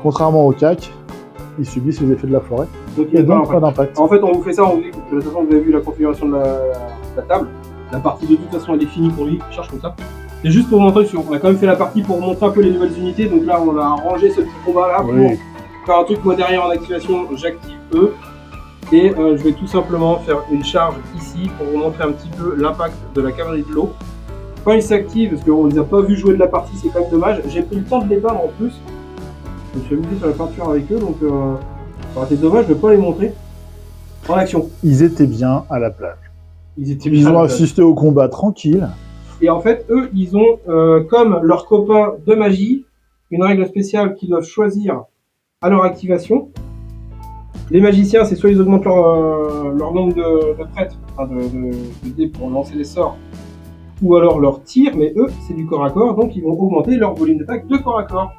Contrairement aux cac, ils subissent les effets de la forêt. Et donc pas d'impact. En fait, on vous fait ça, on vous dit, de toute façon, vous avez vu la configuration de la table. La partie de toute façon, elle est finie pour lui, il charge comme ça. C'est juste pour montrer, on a quand même fait la partie pour montrer un peu les nouvelles unités. Donc là, on a rangé ce petit combat là pour faire un truc. Moi derrière en activation, j'active eux. Et je vais tout simplement faire une charge ici pour vous montrer un petit peu l'impact de la cavalerie de l'eau. Quand ils s'activent, parce qu'on ne les a pas vus jouer de la partie, c'est quand même dommage. J'ai pris le temps de les peindre en plus. Je me suis amusé sur la peinture avec eux, donc ça aurait été dommage de ne pas les montrer en action. Ils étaient bien à la plage. Ils ont assisté au combat tranquille. Et en fait, eux, ils ont, comme leurs copains de magie, une règle spéciale qu'ils doivent choisir à leur activation. Les magiciens, c'est soit ils augmentent leur nombre de prêtres, enfin de dés pour lancer des sorts, ou alors leur tir, mais eux, c'est du corps à corps, donc ils vont augmenter leur volume d'attaque de corps à corps.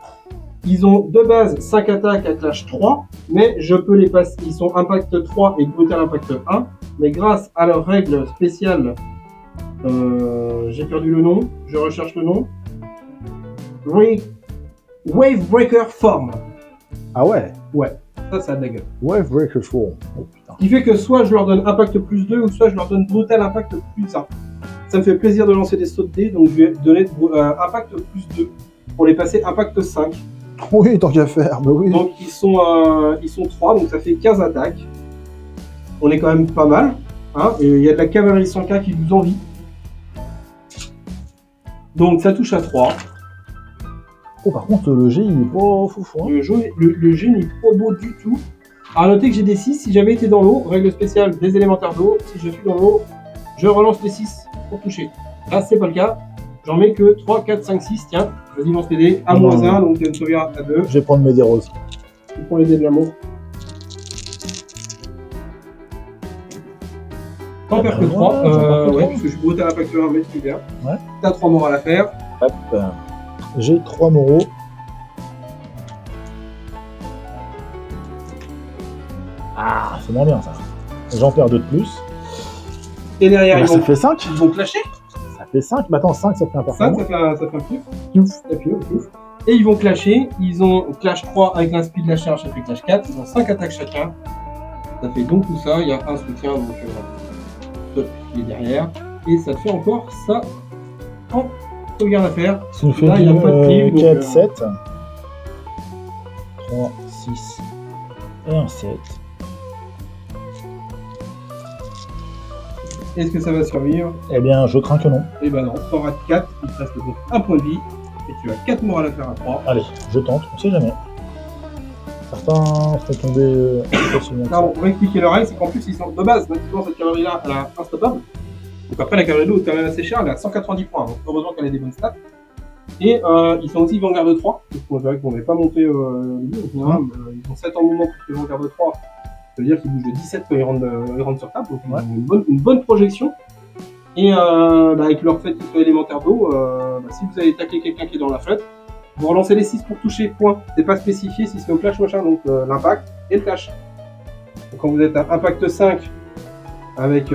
Ils ont de base 5 attaques à clash 3, mais je peux les passer, ils sont impact 3 et brutal impact 1, mais grâce à leur règle spéciale, j'ai perdu le nom, je recherche le nom, Wave Breaker Form. Ah ouais? Ouais, ça a de la gueule. Wave Breaker Form. Oh putain. Ce qui fait que soit je leur donne impact plus 2, ou soit je leur donne brutal impact plus 1. Ça me fait plaisir de lancer des sauts de dés, donc je vais donner impact plus 2 pour les passer impact 5. Oui, tant qu'à faire, bah oui. Donc ils sont 3, donc ça fait 15 attaques. On est quand même pas mal. Hein, et il y a de la cavalerie 100K qui vous envie. Donc ça touche à 3. Oh, par contre, le G, il est pas foufou. Hein. Le G n'est pas beau du tout. A noter que j'ai des 6. Si j'avais été dans l'eau, règle spéciale des élémentaires d'eau, si je suis dans l'eau, je relance les 6 pour toucher. Là, c'est pas le cas. J'en mets que 3, 4, 5, 6. Tiens, vas-y, lance tes dés. À Non, moins non. 1, donc il y a une sauvegarde à 2. Je vais prendre mes dés roses. Tu prends les dés de l'amour. T'en perds que 3. Ouais, j'en perds que Ouais, 3. parce que je suis brutal à l'impact 1, mais c'est bien. Ouais. T'as 3 morts à la faire. Hop. J'ai 3 moraux. Ah, c'est moins bien ça. J'en perds 2 de plus. Et derrière, Bah, ils ça vont, fait 5. ils vont clasher. Ça fait 5. Mais attends, 5 ça fait un 5, performance. ça fait un piouf. Et puis, piouf. Et ils vont clasher. Ils ont clash 3 avec un speed de la charge, ça fait clash 4. Ils ont 5 attaques chacun. Ça fait donc tout ça. Il y a un soutien donc, qui est derrière. Et ça te fait encore ça en sauvegarde à faire. Ça nous fait Là, il y a pas de prive, donc, 4, 7. 3, 6 et un 7. Est-ce que ça va survivre? Eh bien, je crains que non. Eh ben non, t'auras 4, il te reste donc un point de vie, et tu as 4 morts à la faire à 3. Allez, je tente, on sait jamais. Certains sont tombés facilement. Alors, on va expliquer le règle, c'est qu'en plus, ils sont de base, maintenant cette cavalerie-là, elle a instoppable. Donc après, la cavalerie est quand même assez chère, elle a 190 points, donc heureusement qu'elle a des bonnes stats. Et ils sont aussi Vanguard de 3, donc on dirait qu'on n'avait pas monté en général, ils ont 7 en mouvement pour les Vanguard de 3. Ça veut dire qu'ils bougent de 17 quand ils rentrent sur table, donc ils ont une bonne projection. Et avec leur fait qu'ils soient élémentaires d'eau, si vous avez taclé quelqu'un qui est dans la flotte, vous relancez les 6 pour toucher, point. C'est pas spécifié si c'est au clash machin, donc l'impact et le clash. Donc quand vous êtes à impact 5 avec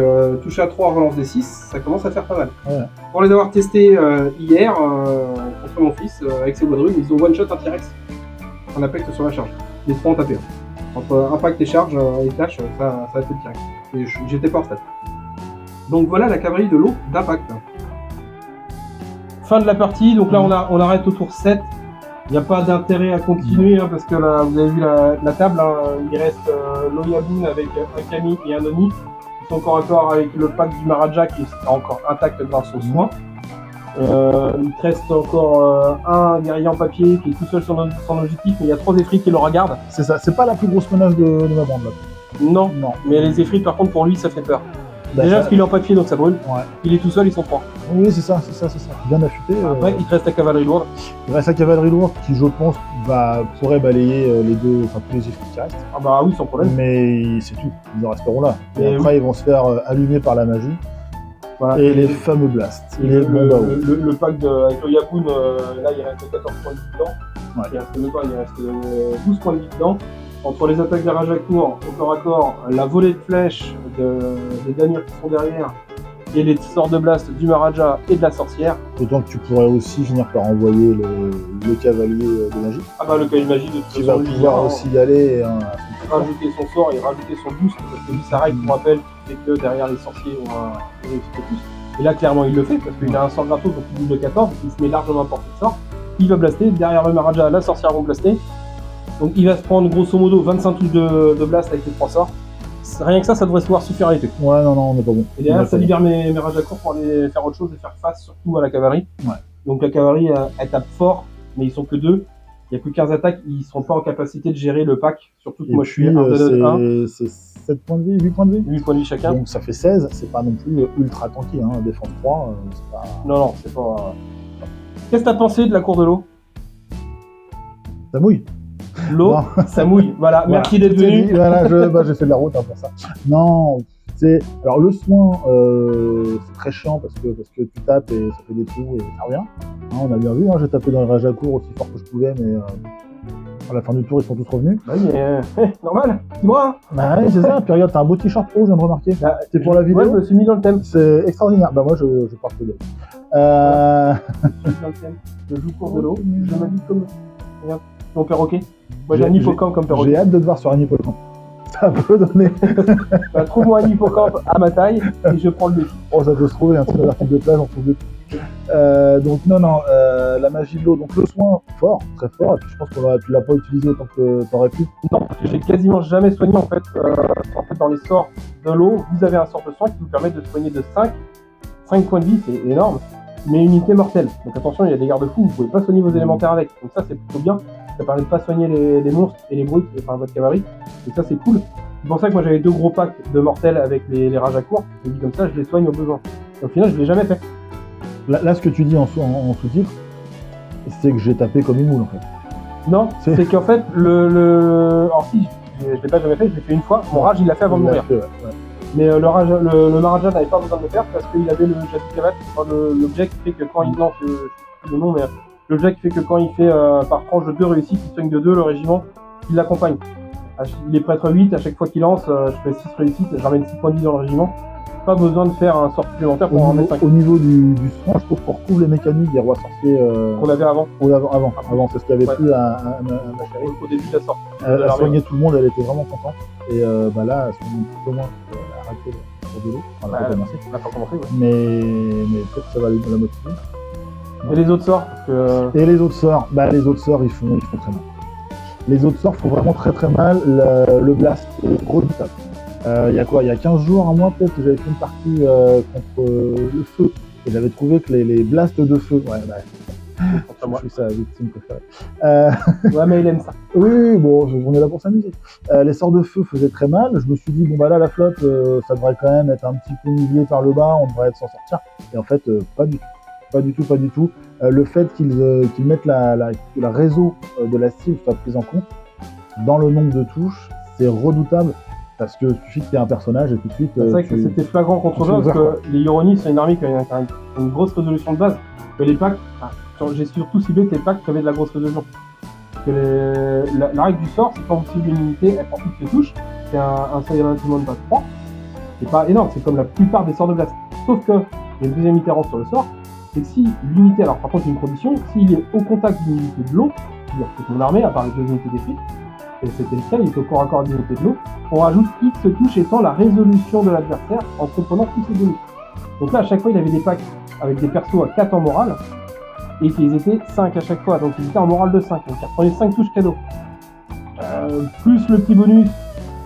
touche à 3, relance des 6, ça commence à faire pas mal. Ouais. Pour les avoir testés hier contre mon fils avec ses bois de rune, ils ont one shot un T-Rex en impact sur la charge. Les 3 ont tapé. Entre impact et charge et clash, ça a fait le T-Rex. Et j'étais pas en stat. Donc voilà la cavalerie de l'eau d'impact. Fin de la partie, donc là on arrête au tour 7. Il n'y a pas d'intérêt à continuer parce que là vous avez vu la table, il reste Loyabun avec Akami et Anoni. Ils sont encore à corps avec le pack du Maharaja qui est encore intact grâce aux soins. Il te reste encore un guerrier en papier qui est tout seul sur son objectif, mais il y a 3 effrits qui le regardent. C'est ça, c'est pas la plus grosse menace de ma bande là. Non, Non. mais les effrits par contre pour lui ça fait peur. Bah, Déjà ça- parce qu'il est en papier donc ça brûle. Ouais. Il est tout seul, ils sont 3. Oui, c'est ça. Bien affûté. Après il te reste la cavalerie lourde. Il reste la cavalerie lourde qui, je pense, pourrait balayer tous les effets qui restent. Ah bah oui, sans problème. Mais c'est tout, ils en resteront là. Et Et après, ils vont se faire allumer par la magie. Voilà. Et les fameux blasts, Et les bombes à eau. le pack avec le Yapun, là il reste 14 points de vie dedans. Ouais. Il reste même pas, il reste 12 points de vie dedans. Entre les attaques d'arrage à court, au corps à corps, la volée de flèches des damirs qui sont derrière, et les sorts de blast du Maharaja et de la sorcière. D'autant que tu pourrais aussi finir par envoyer le cavalier de magie, Ah bah le cavalier de magie de toute qui va façon, lui, pouvoir il aussi y aller. rajouter son sort et rajouter son boost, parce que lui sa règle, je vous rappelle, c'est que derrière les sorciers on a un petit peu plus. Et là clairement il le fait, parce qu'il a un sort gratos, donc il bouge de 14, il se met largement à portée de sort. Il va blaster, derrière le Maharaja, la sorcière va blaster. Donc il va se prendre grosso modo 25 touches de blast avec les 3 sorts. Rien que ça devrait pouvoir suffire à l'épée. Ouais, non, on n'est pas bon. Et derrière, ça libère mes rages à court pour aller faire autre chose et faire face surtout à la cavalerie. Ouais. Donc la cavalerie, elle tape fort, mais ils sont que 2. Il n'y a que 15 attaques, ils ne seront pas en capacité de gérer le pack. Surtout que Et moi je suis puis, 1 de 1, c'est 7 points de vie, 8 points de vie. 8 points de vie chacun. Donc ça fait 16, c'est pas non plus ultra tranquille, hein. Défense 3, c'est pas... Non, c'est pas. Qu'est-ce que t'as pensé de la cour de l'eau? Ça mouille. L'eau, ça mouille. Voilà, merci d'être venu. Voilà, j'ai fait de la route pour ça. Non, alors le soin, c'est très chiant parce que tu tapes et ça fait des trous et ça revient. Hein, on a bien vu, j'ai tapé dans les rages à court aussi fort que je pouvais, mais à la fin du tour, ils sont tous revenus. Bah oui, mais normal, dis-moi. Bah ouais, c'est ça. Puis regarde, t'as un beau t-shirt rouge, je viens de remarquer. Bah, C'est pour la vidéo. Ouais, je me suis mis dans le thème. C'est extraordinaire. Bah moi, je pars que de Je suis dans le thème. Je joue cours de l'eau, je m'habille comme. Regarde, mon perroquet. Moi j'ai un hippocampe comme perroquet. J'ai hâte de te voir sur un hippocampe. Ça peut donner. Bah, trouve-moi un hippocampe à ma taille et je prends le défi. Oh, ça peut se trouver, c'est dans l'article de plage, on trouve deux. Donc non, la magie de l'eau, donc le soin fort, très fort, et puis je pense que tu l'as pas utilisé autant que t'aurais pu. Non, parce que j'ai quasiment jamais soigné en fait. Dans les sorts de l'eau, vous avez un sort de soin qui vous permet de soigner de 5 points de vie, c'est énorme, mais une unité mortelle. Donc attention, il y a des garde-fous, vous pouvez pas soigner vos élémentaires avec. Donc ça c'est plutôt bien, ça permet de pas soigner les monstres et les brutes, enfin votre cavalerie, et ça c'est cool. C'est pour ça que moi j'avais 2 gros packs de mortels avec les rages à court, je dis comme ça, je les soigne au besoin. Et au final, je l'ai jamais fait. Là, ce que tu dis en sous-titre, c'est que j'ai tapé comme une moule en fait. Non, c'est qu'en fait, alors si, je l'ai pas jamais fait, je l'ai fait une fois. Mon rage, il l'a fait avant de mourir. Ouais. Mais le Maharaja n'avait pas besoin de le faire parce qu'il avait le Jatikavat, l'objet qui fait que quand il lance le nom, mais l'objet qui fait que quand il fait par tranche de 2 réussites, il soigne de 2 le régiment qui l'accompagne. Il est prêtre 8, à chaque fois qu'il lance, je fais 6 réussites, je ramène 6 points de vie dans le régiment. Pas besoin de faire un sort supplémentaire pour en mettre 5. Au niveau du soin, je trouve qu'on retrouve les mécaniques des rois sorciers qu'on avait avant. Avant, c'est ce qu'il y avait plus à ma chérie. Au début de la sortie. Elle soignait tout le monde, elle était vraiment contente. Et là, elle soigne un peu moins parce qu'elle a raté le vélo. Enfin, elle n'a pas commencé, ouais. Mais peut-être que ça va la motiver. Et les autres sorts Et les autres sorts, les autres sorts, ils font très mal. Les autres sorts font vraiment très mal. Le blast est redoutable. Il y a 15 jours, un mois peut-être, que j'avais fait une partie contre le feu. Et j'avais trouvé que les blasts de feu, je suis sa victime préférée. Ouais, mais il aime ça. Oui, bon, on est là pour s'amuser. Les sorts de feu faisaient très mal. Je me suis dit, là, la flotte, ça devrait quand même être un petit peu nivelé par le bas, on devrait s'en sortir. Et en fait, pas du tout. Le fait qu'ils mettent la réseau de la cible soit prise en compte dans le nombre de touches, c'est redoutable. Parce que suffit que tu aies un personnage et tout de suite. C'est vrai que c'était flagrant contre eux, parce que les Yoroni, c'est une armée qui a une grosse résolution de base. Que les packs, j'ai surtout ciblé que les packs qui avaient de la grosse résolution. Que la règle du sort, c'est quand vous ciblez une unité, elle prend toutes ses touches. C'est un seuil de base 3. C'est pas énorme, c'est comme la plupart des sorts de blast. Sauf que, il y a une deuxième itérance sur le sort, c'est que si l'unité, alors par contre, il y a une condition, s'il est au contact d'une unité de l'eau, c'est-à-dire que mon armée, à part les 2 unités d'effet, et c'était le cas, il est au corps à corps d'une unité de l'eau, on rajoute X touches étant la résolution de l'adversaire en comprenant tous ces bonus. Donc là, à chaque fois, il avait des packs avec des persos à 4 en morale, et qu'ils étaient 5 à chaque fois, donc ils étaient en morale de 5, donc ils reprenaient 5 touches cadeaux. Plus le petit bonus,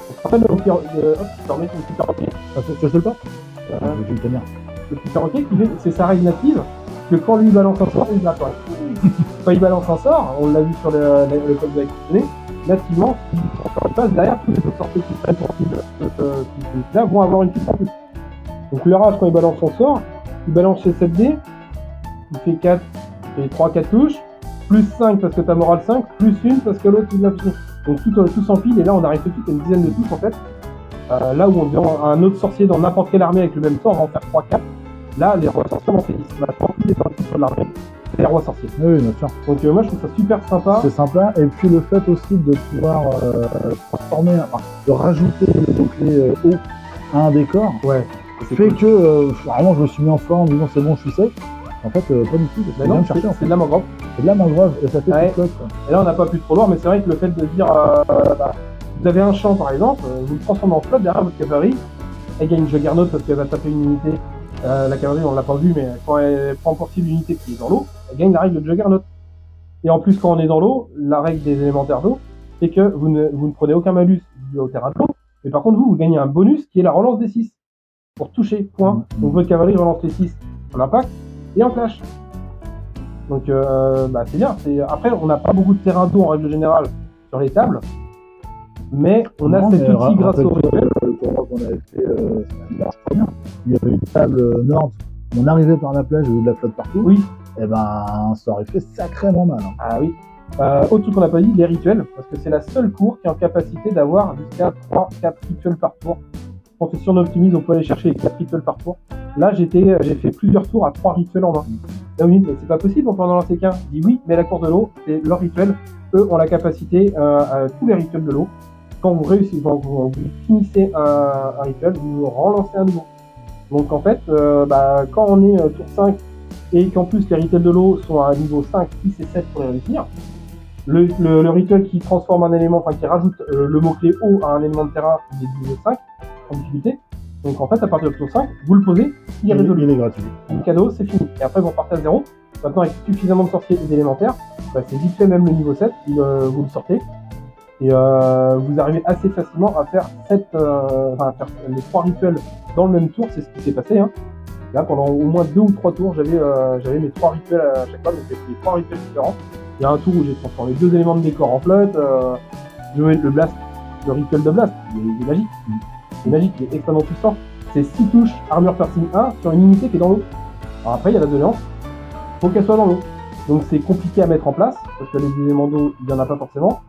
on se rappelle le petit perroquet. Tu veux le pas je vais le tenir. Le petit perroquet, c'est sa règle native, que quand lui balance un sort, il va pas. Quand il balance un sort, on l'a vu sur le code de la nativement, il passe derrière tous les autres sorties qui prennent pour là vont avoir une touche en plus. Donc le rage, quand il balance son sort, il balance ses 7D, il fait 4, il fait 3-4 touches, plus 5 parce que t'as morale 5, plus 1 parce que l'autre il l'a fini. Donc tout s'empile et là on arrive tout de suite à une dizaine de touches en fait. Là où on devient un autre sorcier dans n'importe quelle armée avec le même sort, on va en faire 3-4. Là les rois sorciers on en fait 10. Maintenant tous les sorciers sur l'armée, c'est les rois sorciers. Oui, bien sûr. Donc moi je trouve ça super sympa. C'est sympa, et puis le fait aussi de pouvoir transformer, de rajouter le bouclier haut à un décor, fait cool. Que vraiment je me suis mis en forme en disant c'est bon, je suis safe. En fait, pas du tout, parce que c'est de la mangrove. C'est de la mangrove, et ça fait toute flotte. Et là on n'a pas pu trop loin, mais c'est vrai que le fait de dire vous avez un champ par exemple, vous le transformez en flotte derrière votre cavalerie, elle gagne Juggernaut parce qu'elle va taper une unité. La cavalerie on l'a pas vu, mais quand elle prend pour cible une unité qui est dans l'eau, elle gagne la règle de Juggernaut. Et en plus quand on est dans l'eau, la règle des élémentaires d'eau, c'est que vous ne prenez aucun malus dû au terrain de l'eau, mais par contre vous gagnez un bonus qui est la relance des 6 pour toucher, point. Donc votre cavalerie relance les 6 en impact et en clash. Donc c'est bien. Après on n'a pas beaucoup de terrain d'eau en règle générale sur les tables, mais on a cet outil grâce au rituel. Le tournoi qu'on avait fait, ça marche très bien. Il y avait une table nord, on arrivait par la plage, il y avait de la flotte partout. Oui. Et ça aurait fait sacrément mal. Ah oui. Autre truc qu'on n'a pas dit, les rituels, parce que c'est la seule cour qui est en capacité d'avoir jusqu'à 3-4 rituels par tour. Quand c'est sur Optimise, on peut aller chercher les 4 rituels par tour. Là, j'ai fait plusieurs tours à 3 rituels en 20. Là, oui, mais c'est pas possible, on peut en lancer qu'un. Je dis oui, mais la cour de l'eau, c'est leur rituel. Eux ont la capacité à tous les rituels de l'eau. Quand vous réussissez, quand vous finissez un rituel, vous relancez un nouveau. Donc en fait, quand on est tour 5 et qu'en plus les rituels de l'eau sont à niveau 5, 6 et 7 pour les réussir, le rituel qui transforme un élément, qui rajoute le mot-clé eau à un élément de terrain, il est niveau 5 en difficulté. Donc en fait, à partir de tour 5, vous le posez, il est résolu. Il est gratuit. Le cadeau, c'est fini. Et après, vous repartez à 0. Maintenant, avec suffisamment de sorciers et d'élémentaires, c'est vite fait, même le niveau 7, vous le sortez. Et vous arrivez assez facilement à faire faire les 3 rituels dans le même tour, c'est ce qui s'est passé. Là, pendant au moins 2 ou 3 tours, j'avais mes 3 rituels à chaque fois, donc j'ai fait 3 rituels différents. Il y a un tour où j'ai transformé 2 éléments de décor en flotte, joué le blast, le rituel de blast, il est magique. C'est magique, il est extrêmement puissant. C'est 6 touches armure piercing 1 sur une unité qui est dans l'eau. Alors après, il y a la doléance, faut qu'elle soit dans l'eau. Donc c'est compliqué à mettre en place, parce que les éléments d'eau, il n'y en a pas forcément.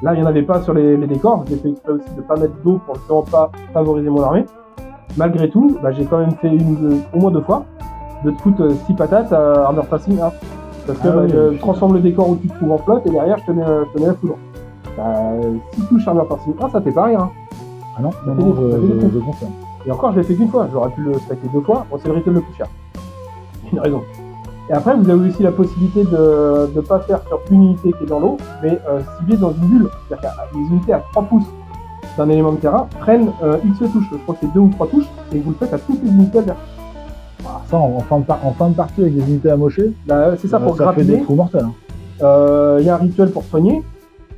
Là, il n'y en avait pas sur les décors, j'ai fait exprès aussi de ne pas mettre d'eau pour justement pas favoriser mon armée. Malgré tout, j'ai quand même fait au moins 2 fois, de te foutre 6 patates à armor passing 1. Parce que je transforme le décor où tu te trouves en flotte, et derrière, je te mets la foudre. 6 touches armor passing 1, ça fait pas rien. Ah non, je confirme. Et encore, je l'ai fait qu'une fois, j'aurais pu le stacker 2 fois, bon, c'est le rituel le plus cher. Une raison. Et après, vous avez aussi la possibilité de ne pas faire sur une unité qui est dans l'eau, mais cibler dans une bulle. C'est-à-dire que les unités à 3 pouces d'un élément de terrain prennent X touches. Je crois que c'est 2 ou 3 touches, et vous le faites à toutes les unités adverses. Ça, en fin de partie avec des unités amochées, c'est ça pour ça grappiller. fait des trous mortels. Il y a un rituel pour soigner.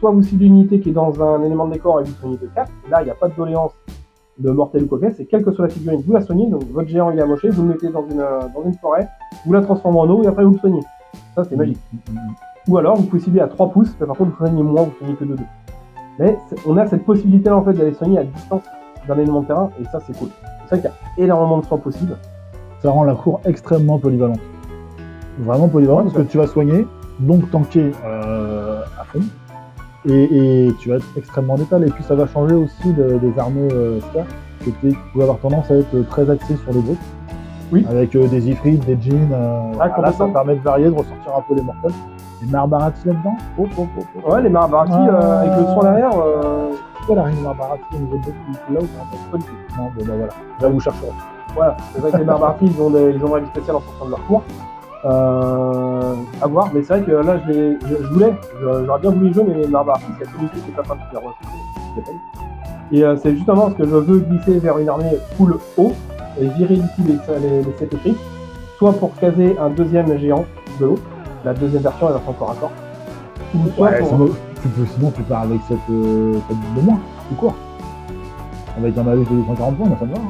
Soit vous ciblez une unité qui est dans un élément de décor et vous soignez de 4. Là, il n'y a pas de doléance de mortel ou quoi que c'est, quelle que soit la figurine, vous la soignez, donc votre géant il est amoché, vous le mettez dans une forêt, vous la transformez en eau et après vous le soignez. Ça c'est magique. Ou alors vous pouvez cibler à 3 pouces, mais par contre vous soignez moins, vous soignez que de 2. Mais on a cette possibilité là en fait d'aller soigner à distance d'un élément de terrain et ça c'est cool. C'est vrai qu'il y a énormément de soins possibles. Ça rend la cour extrêmement polyvalente. Vraiment polyvalente parce que tu vas soigner, donc tanker à fond. Et tu vas être extrêmement létal. Et puis ça va changer aussi des armées Star, que tu pouvais avoir tendance à être très axé sur les brutes. Oui. Avec des Ifrits, des Djinns. Là, ça permet de varier, de ressortir un peu les mortels. Les Marbarati là-dedans. Ouais, les Marbarati avec le soin derrière. C'est quoi la reine Marbarati au niveau de là ou pas du tout. Non, bon, voilà. Là, vous chercherez. Voilà, c'est vrai que les Marbarati, ils ont une règle spéciale en fonction de leur cours. À voir, mais c'est vrai que là j'aurais bien voulu jouer, mais les Marbarati, c'est la communauté qui est pas particulièrement et c'est justement parce que je veux glisser vers une armée full haut et virer d'ici les 7 écrits, soit pour caser un deuxième géant de l'eau, la deuxième version, elle va encore à corps, ou soit sinon tu pars avec cette de moins, tout court. Avec un malus de 240 points, ça me va.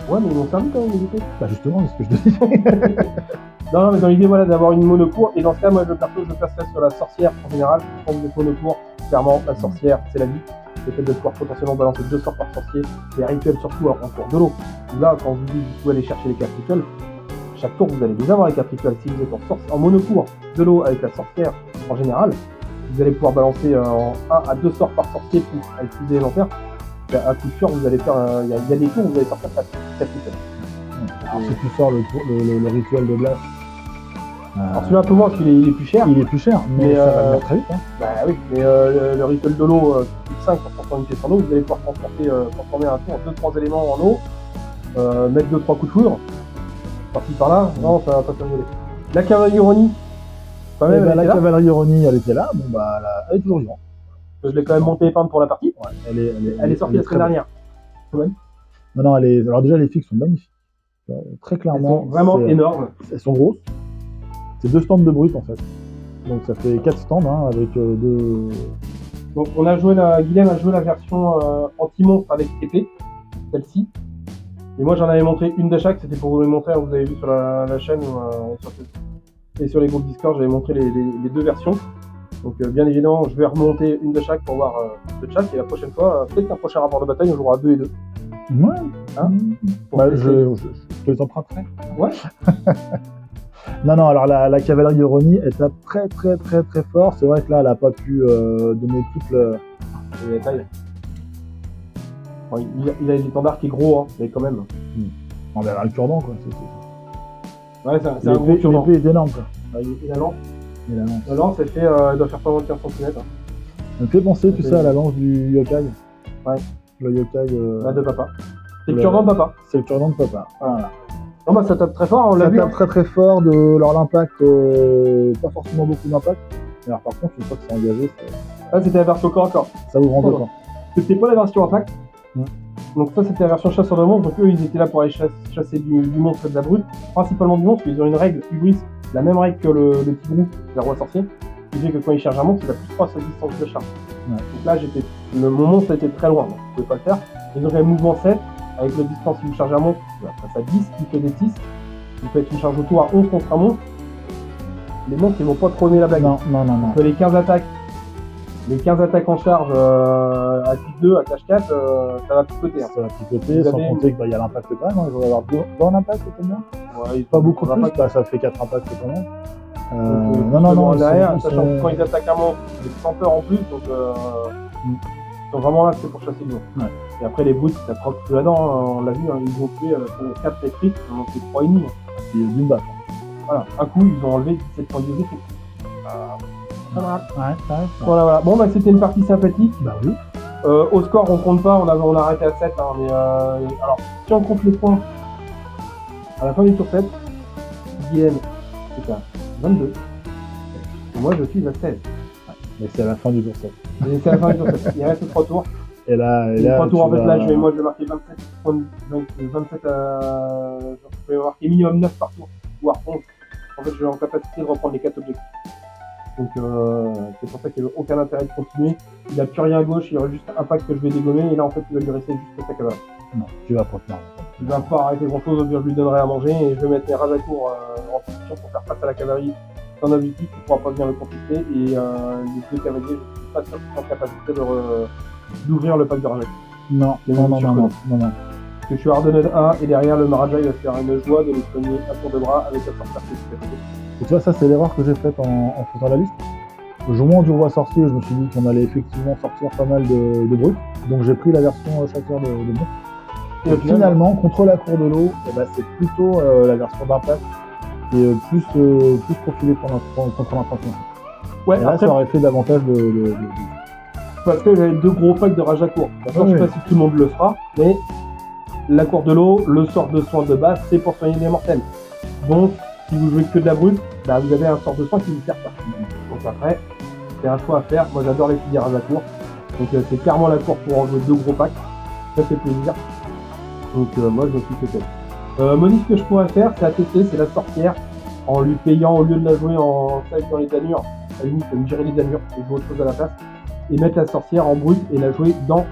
Ouais, mais ils m'ont servi quand même, les unités. Justement, c'est ce que je te dis. Non, mais dans l'idée, voilà, d'avoir une monocour, et dans ce cas, moi, je placerais sur la sorcière en général. Quand vous êtes monocour, clairement, la sorcière, c'est la vie. Le fait de pouvoir potentiellement balancer 2 sorts par sorcier, les rituels surtout en cours de l'eau. Là, quand vous dites que vous pouvez aller chercher les 4 rituels, chaque tour, vous allez les avoir les 4 rituels. Si vous êtes en monocour de l'eau avec la sorcière en général, vous allez pouvoir balancer 1 à 2 sorts par sorcier avec plus élémentaires. À coup sûr, vous allez faire. Il y a des tours où vous allez sortir 4 rituels. Alors, si tu sors le rituel de glace. Alors celui-là un peu moins parce qu'il est plus cher. Il est plus cher, mais ça va venir très vite. Bah oui, mais le rituel de l'eau, qui coûte 5 pour transformer une pièce en eau, vous allez pouvoir transformer un tour en 2-3 éléments en eau, mettre 2-3 coups de foudre, par-ci par-là, non, ça va pas s'envoler. La cavalerie Ironie, quand même, la cavalerie Ironie, elle était là, elle est toujours vivante. Je l'ai quand même monté et peinte pour la partie. Ouais, elle est sortie la semaine dernière. Ouais. Non, alors déjà les figues sont magnifiques. Très clairement. Elles sont vraiment énormes. Elles sont grosses. C'est 2 stands de brut en fait. Donc ça fait 4 stands avec 2. Donc Guilhem a joué la version anti-monstre avec épée, celle-ci. Et moi j'en avais montré une de chaque, c'était pour vous les montrer, vous avez vu sur la chaîne et sur les groupes Discord, j'avais montré les 2 versions. Donc bien évidemment je vais remonter une de chaque pour voir de chaque et la prochaine fois, peut-être un prochain rapport de bataille, on jouera 2 et 2. Ouais. Hein je te les emprunterai. Ouais. Non, alors la cavalerie Ironie, elle tape très très très très fort. C'est vrai que là, elle n'a pas pu donner toute les tailles. Bon, il a l'étendard qui est gros, mais quand même. Non, mais elle a le cure-dent, quoi. Ouais, c'est un gros cure-dent. L'épée est énorme, quoi. Et la lance La lance, elle doit faire pas moins de 15 cm. Elle me fait penser, tu sais, à la lance du yokai. Ouais. Le yokai. De papa. C'est le cure-dent de papa. C'est le cure-dent de papa. Voilà. Non, ça tape très fort, on l'a vu. Ça tape très très fort, alors l'impact, pas forcément beaucoup d'impact. Alors par contre, une fois que c'est engagé, ça c'était la version corps à corps. Ça vous rend compte. C'était pas la version impact. Donc ça c'était la version chasseur de monstres, donc eux ils étaient là pour aller chasser du monstre et de la brute. Principalement du monstre, ils ont une règle hubris, la même règle que le petit groupe, le roi sorcier, qui fait que quand il charge un monstre, il a plus 3 sur distance de charge. Donc là mon monstre était très loin, donc je pouvais pas le faire. Ils ont fait mouvement 7. Avec la distance, si vous chargez un monstre, vous passez à 10, il fait des 6. Vous faites une charge autour à 11 contre un monstre. Les monstres, ils vont pas trop aimer la blague. Non. Parce que les 15 attaques en charge à type 2, à clash 4, ça va picoter. Ça va picoter, sans compter qu'il y a l'impact quand même. Il va y avoir 2 en impact, c'est combien Ouais, Pas beaucoup ils ont plus, impact. bah, ça fait 4 impacts seulement. Non, ils derrière, sont- sachant que quand ils attaquent un monstre, c'est des senteurs en plus, donc Mm. ils sont vraiment là, c'est pour chasser le monstre. Ouais. Et après, les brutes, ça troque plus là-dedans, hein, on l'a vu, hein, ils ont tué 4 métriques, ils en ont tué 3 ennemis. Puis d'une baffe. Voilà, un coup, ils ont enlevé 17 points de d'effet. Pas mal. Ouais. Voilà. Bon, bah, c'était une partie sympathique. Bah oui. Au score, on compte pas, on a arrêté à 7. Hein, mais, alors, si on compte les points, à la fin du tour 7, Guillaume est à 22. Et moi, je suis à 16. Mais c'est à la fin du tour 7. Et c'est à la fin du tour 7. Il reste 3 tours. Et là, Les 3 tours, en tu fait, vas- là, moi, je vais marquer 27 points. 27 je vais marquer minimum 9 par tour, voire 11. En fait, je vais en capacité de reprendre les 4 objectifs. Donc, c'est pour ça qu'il n'y a aucun intérêt de continuer. Il n'a plus rien à gauche, il y aura juste un pack que je vais dégommer. Et là, en fait, il va lui rester juste sa cavale. Non, tu vas continuer. Il va pas arrêter grand chose, je lui donnerai à manger et je vais mettre mes rages à court en position pour faire face à la cavalerie. C'est un objectif qui ne pourra pas venir le consister et les 2 cavaliers, je ne suis pas sûr qu'ils sont en capacité d'ouvrir le pack de rage à court. Non. Parce que je suis Ardened 1 et derrière le Maharaja il va se faire une joie de les soigner à tour de bras avec la sorcière qui est à côté. Et tu vois, ça, c'est l'erreur que j'ai faite en faisant la liste. Au moment du roi sorcier, je me suis dit qu'on allait effectivement sortir pas mal de brutes. Donc j'ai pris la version chasseur de brutes. Et finalement, contre la cour de l'eau, eh ben, c'est plutôt la version d'impact qui est plus profilée contre l'infanterie. Ouais, Et là, après, ça aurait fait davantage de... parce que j'avais 2 gros packs de rage à court. Maintenant, Ouais. je sais pas si tout le monde le fera, mais la cour de l'eau, le sort de soin de base, c'est pour soigner les mortels. Donc, si vous jouez que de la brute, bah, vous avez un sort de soin qui vous sert pas. Donc après, c'est un choix à faire. Moi, j'adore les filières rage à court. Donc, c'est clairement la cour pour en jouer 2 gros packs. Ça fait plaisir. Donc, moi, je me suis fait tête. Modif que je pourrais faire, c'est ATC, c'est la sorcière. En lui payant, au lieu de la jouer en save dans les danures, à la limite, me gérer les danures et jouer autre chose à la place. Et mettre la sorcière en brute et la jouer dans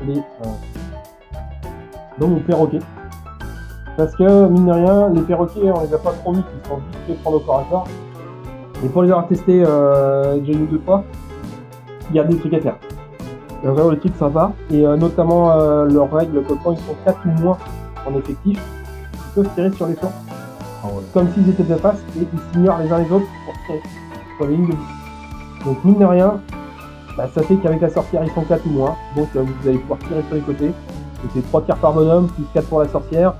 mon perroquet. Parce que, mine de rien, les perroquets, on les a pas trop mis, ils sont vite fait prendre au corps à corps. Et pour les avoir testés déjà 1 ou 2 fois, il y a des trucs à faire. Il y a vraiment des trucs sympas. Et notamment leurs règles, que quand ils sont 4 ou moins en effectif, ils peuvent tirer sur les flancs. Comme s'ils étaient de face et ils s'ignorent les uns les autres pour tirer sur les lignes de but. Donc mine de rien, bah, ça fait qu'avec la sorcière ils sont 4 ou moins. Donc vous allez pouvoir tirer sur les côtés. Donc c'est 3 tirs par bonhomme, plus 4 pour la sorcière.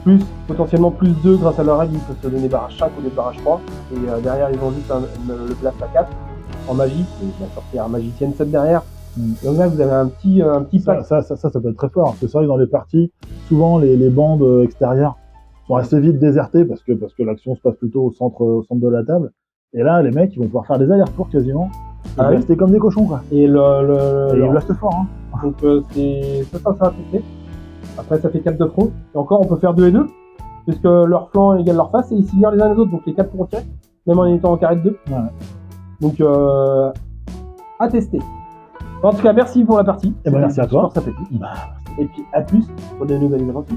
Plus potentiellement plus 2 grâce à leur règle, ils peuvent se donner barrage 5 au lieu de barrage 3. Et derrière ils ont juste le blast à 4 en magie, et la sorcière magicienne 7 derrière. Donc là vous avez un petit pack. Ça peut être très fort. Parce que c'est vrai que dans les parties, souvent les bandes extérieures sont assez vite désertées parce que l'action se passe plutôt au centre de la table. Et là, les mecs, ils vont pouvoir faire des allers-retours quasiment. Ils vont rester comme des cochons, quoi. Et Et ils blastent fort, hein. Donc c'est ça va tester. Après ça fait 4 de front. Et encore on peut faire 2 et 2. Puisque leur flanc égale leur face et ils s'ignorent les uns les autres. Donc les 4 pourront tirer. Même en étant en carré de 2. Ouais. Donc à tester. En tout cas merci pour la partie. Et ben merci à toi. Fort sympathique. Et puis à plus pour de nouvelles aventures.